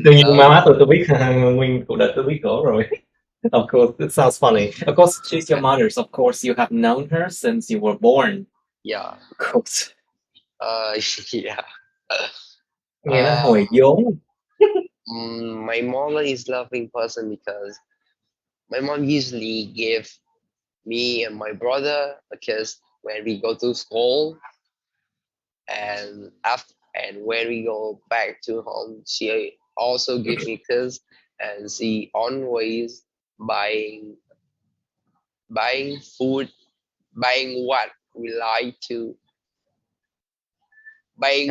Speaker 1: Tự nhiên má tôi biết nguyên cuộc đời tôi biết cổ rồi. Of course, it sounds funny. Of course, she's your mother. So of course, you have known her since you were born.
Speaker 6: Yeah.
Speaker 1: Of course.
Speaker 6: Yeah.
Speaker 1: Nghe nó hồi vốn.
Speaker 6: My mother is loving person because my mom usually give me and my brother a kiss when we go to school, and when we go back to home, she also gives me a kiss, and she always buying food, buying what we like to, buying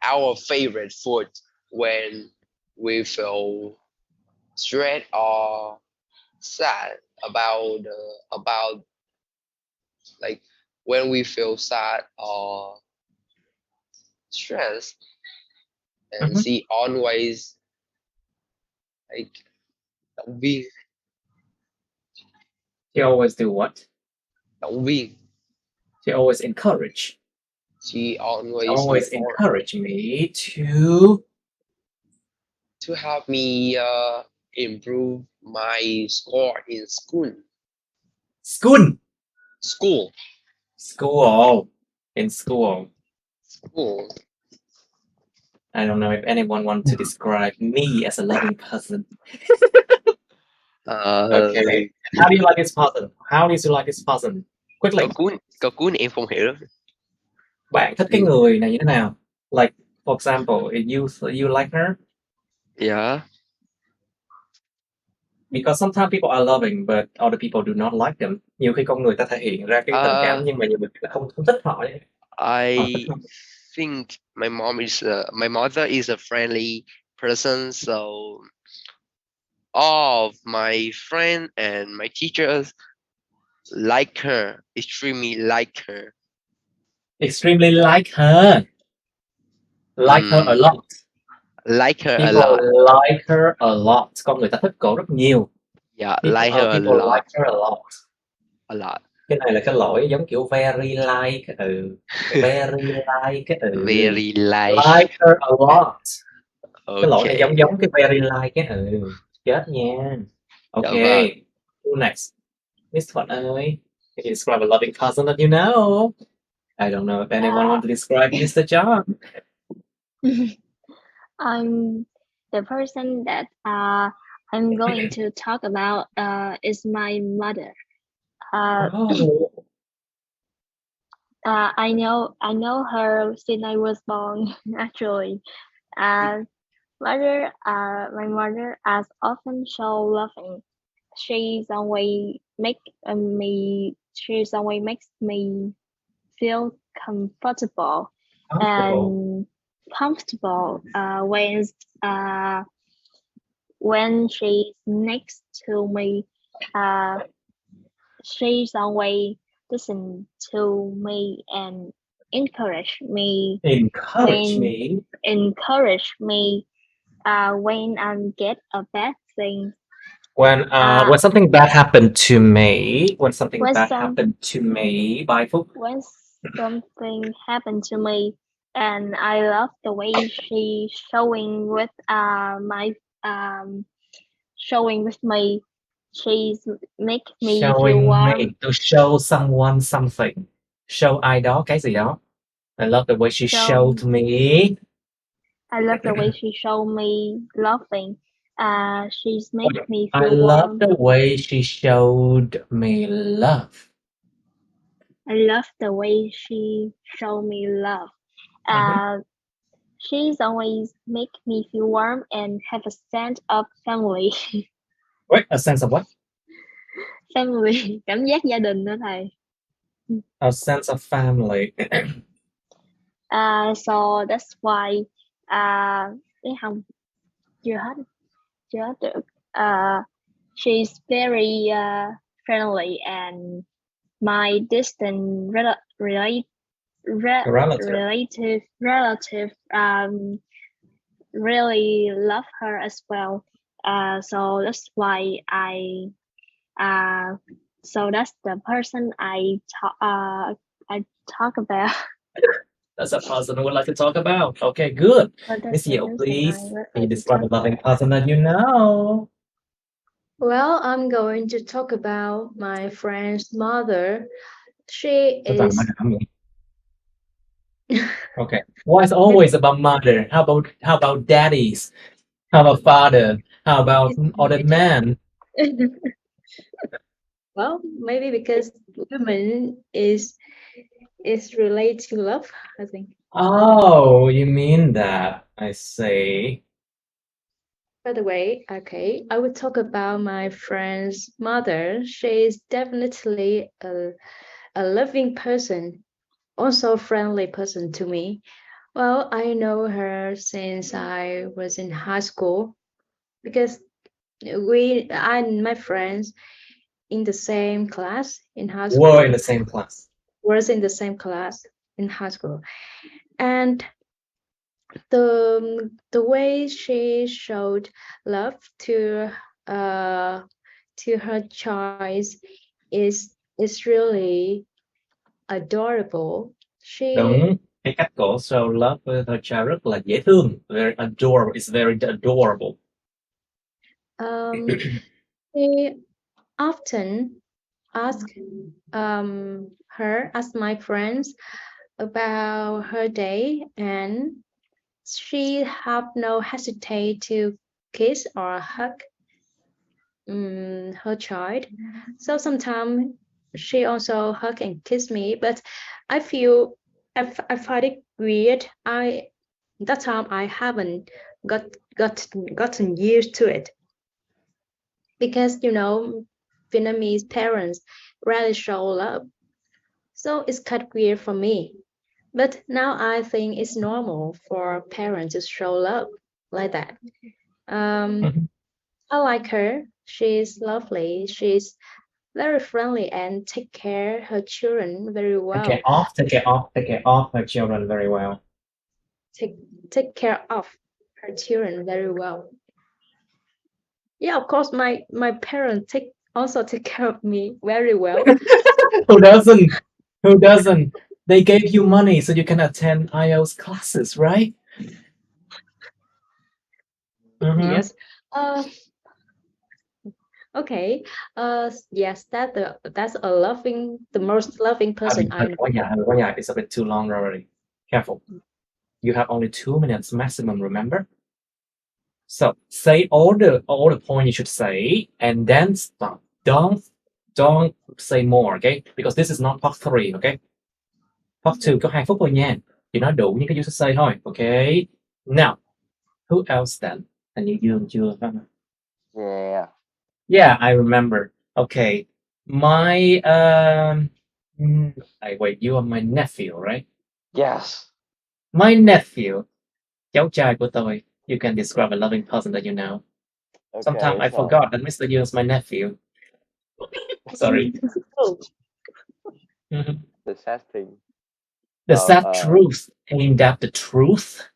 Speaker 6: our favorite food when we feel stressed or sad about like when we feel sad or stressed, and she always like động viên.
Speaker 1: She always do what?
Speaker 6: Động viên.
Speaker 1: She always encourage.
Speaker 6: She always
Speaker 1: encourage me to
Speaker 6: help me improve my score in school.
Speaker 1: School. In school. I don't know if anyone wants to describe me as a loving person. Okay. How do you like this person? How do you like this person? Quickly.
Speaker 6: Câu cuối này em không hiểu.
Speaker 1: Bạn thích cái người này như thế nào? Like, for example, if you like her.
Speaker 6: Yeah.
Speaker 1: Because sometimes people are loving but other people do not like them. Nhiều khi con người ta thể hiện ra cái tình cảm nhưng mà nhiều người không thích họ.
Speaker 6: I think my mother is a friendly person, so all of my friends and my teachers like her, extremely like her.
Speaker 1: Extremely like her. Like her a lot.
Speaker 6: Like her a
Speaker 1: People
Speaker 6: lot.
Speaker 1: like her a lot. Con người ta thích cổ rất nhiều.
Speaker 6: Yeah, like her a
Speaker 1: People
Speaker 6: lot.
Speaker 1: like her a lot.
Speaker 6: A lot.
Speaker 1: Cái này là cái lỗi giống kiểu very like. Very like.
Speaker 6: Very like.
Speaker 1: Like her a lot.
Speaker 6: Okay.
Speaker 1: Cái lỗi này giống cái very like. Chết nha. Okay. Who next? Miss Thuận ơi. Can you describe a loving cousin that you know? I don't know if anyone wants to describe Mr. John.
Speaker 3: The person that I'm going to talk about is my mother. I know her since I was born. Actually, my mother as often show loving. She's always makes me feel comfortable. And comfortable when she's next to me. She's always listen to me and encourage me. Encourage me when I get a bad thing.
Speaker 1: When something bad happened to me. When something happened to me. Bye, Phúc.
Speaker 3: When something happened to me, and I love the way she showing with me. She's make me feel warm.
Speaker 1: To show someone something. Show ai đó cái gì đó. I love the way she showed me.
Speaker 3: I love the way she showed me loving. She's make me feel
Speaker 1: I
Speaker 3: warm.
Speaker 1: love the way she showed me love.
Speaker 3: I love the way she showed me love. She's always make me feel warm and have a sense of family.
Speaker 1: Wait, a sense of what?
Speaker 3: Family, cảm giác gia đình đó thầy.
Speaker 1: A sense of family.
Speaker 3: So that's why không chưa hết được. She's very friendly and my distant relative really love her as well. So that's why so that's the person I talk about.
Speaker 1: That's a person I would like to talk about. Okay, good. Miss Diệu, please. Can you describe a loving person that you know?
Speaker 2: Well, I'm going to talk about my friend's mother. She is.
Speaker 1: Okay. Why is always about mother? How about daddies? How about father? How about other man?
Speaker 2: Well, maybe because women is related to love, I think.
Speaker 1: Oh, you mean that. I see.
Speaker 2: By the way, okay, I will talk about my friend's mother. She is definitely a loving person, also a friendly person to me. Well, I know her since I was in high school because I and my friends in the same class in high school.
Speaker 1: Were in the same class.
Speaker 2: Was in the same class in high school. And the way she showed love to her choice is really adorable.
Speaker 1: Đúng, cái cách cổ show love với her child rất là dễ thương. Very adorable. It's very adorable.
Speaker 2: She often ask my friends about her day, and she have no hesitate to kiss or hug her child. So sometimes she also hug and kiss me, but I find it weird. That time I haven't gotten used to it. because Vietnamese parents rarely show love. So it's kind of weird for me. But now I think it's normal for parents to show love like that. I like her. She's lovely. She's very friendly and take care her children very well.
Speaker 1: Take care of her children very well.
Speaker 2: Take care of her children very well. Yeah, of course, my parents also take care of me very well.
Speaker 1: Who doesn't? Who doesn't? They gave you money so you can attend IELTS classes, right?
Speaker 2: Yes. Okay. Yes, that's the most loving person I know.
Speaker 1: It's a bit too long already. Careful. You have only 2 minutes maximum, remember? So say all the point you should say and then stop. Don't say more, okay? Because this is not part 3, okay? Part 2 có 2 phút thôi nha. Chỉ nói đủ những cái you should say thôi, okay? Now, who else then? Hình như Dương chưa, phải không?
Speaker 5: Yeah.
Speaker 1: Yeah, I remember. Okay. My wait, you are my nephew, right?
Speaker 5: Yes.
Speaker 1: My nephew, cháu trai của tôi. You can describe a loving person that you know.
Speaker 5: Okay,
Speaker 1: Sometimes I forgot that Mr. Yu is my nephew. Sorry.
Speaker 5: The sad thing.
Speaker 1: The sad truth. Ain't that the truth?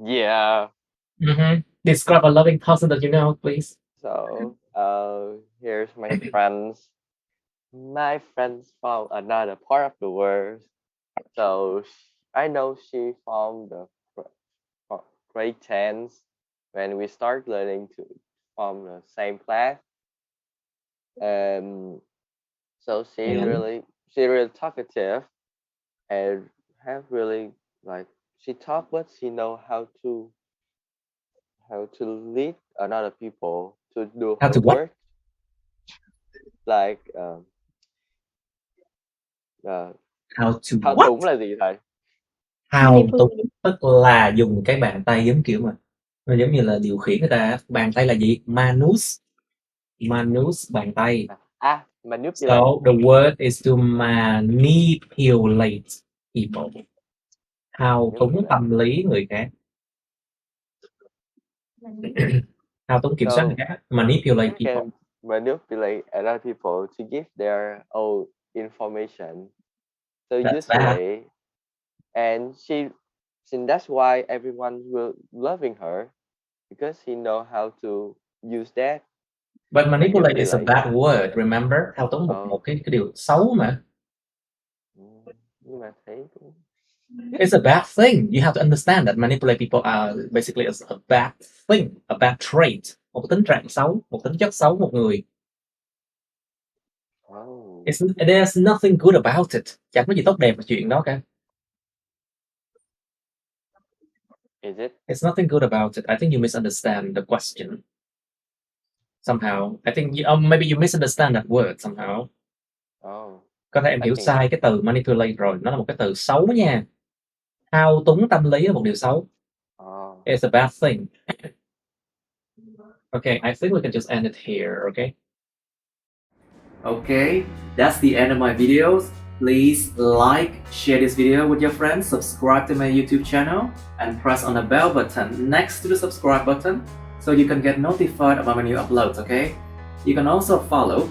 Speaker 5: Yeah.
Speaker 1: Describe a loving person that you know, please.
Speaker 5: So, here's my friends. My friends from another part of the world. So, I know she from the grade 10 when we start learning from the same class. So she really talkative and have really she talk, but she know how to lead another people to do
Speaker 1: How
Speaker 5: her
Speaker 1: to what?
Speaker 5: work. Like
Speaker 1: How to
Speaker 5: thao
Speaker 1: what?
Speaker 5: túng là gì thầy?
Speaker 1: Thao túng tức là dùng cái bàn tay giống kiểu mà nó giống như là điều khiển người ta. Bàn tay là gì? Manus, bàn tay.
Speaker 5: Manipulate.
Speaker 1: So the word is to manipulate people. Thao túng tâm lý người khác. Thao túng kiểm soát người khác. Manipulate people.
Speaker 5: Can manipulate other people to give their own information. So usually, and that's why everyone will loving her because he know how to use that.
Speaker 1: But manipulate is a bad word, remember? Thao túng một cái điều xấu mà.
Speaker 5: Nhưng mà thấy
Speaker 1: it's a bad thing. You have to understand that manipulate people are basically a bad thing, a bad trait. Một tính trạng xấu, một tính chất xấu một người. There's nothing good about it. Chẳng có gì tốt đẹp về chuyện đó cả.
Speaker 5: Is it?
Speaker 1: It's nothing good about it. I think you misunderstand the question. Somehow. I think maybe you misunderstand that word somehow. Có thể em hiểu sai cái từ manipulate rồi. Nó là một cái từ xấu nha. Thao túng tâm lý là một điều xấu. It's a bad thing. Okay, I think we can just end it here, okay? Okay, that's the end of my videos. Please like, share this video with your friends, subscribe to my YouTube channel, and press on the bell button next to the subscribe button so you can get notified about my new uploads, okay? You can also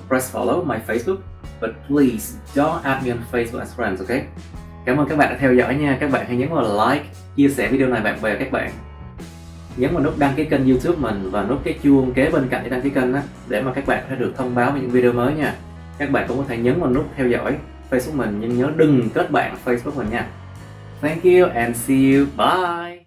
Speaker 1: press follow my Facebook, but please don't add me on Facebook as friends, okay? Cảm ơn các bạn đã theo dõi nha. Các bạn hãy nhấn vào like, chia sẻ video này bạn bè các bạn. Nhấn vào nút đăng ký kênh YouTube mình và nút cái chuông kế bên cạnh để đăng ký kênh á, để mà các bạn sẽ được thông báo về những video mới nha. Các bạn cũng có thể nhấn vào nút theo dõi Facebook mình nhưng nhớ đừng kết bạn Facebook mình nha. Thank you and see you. Bye.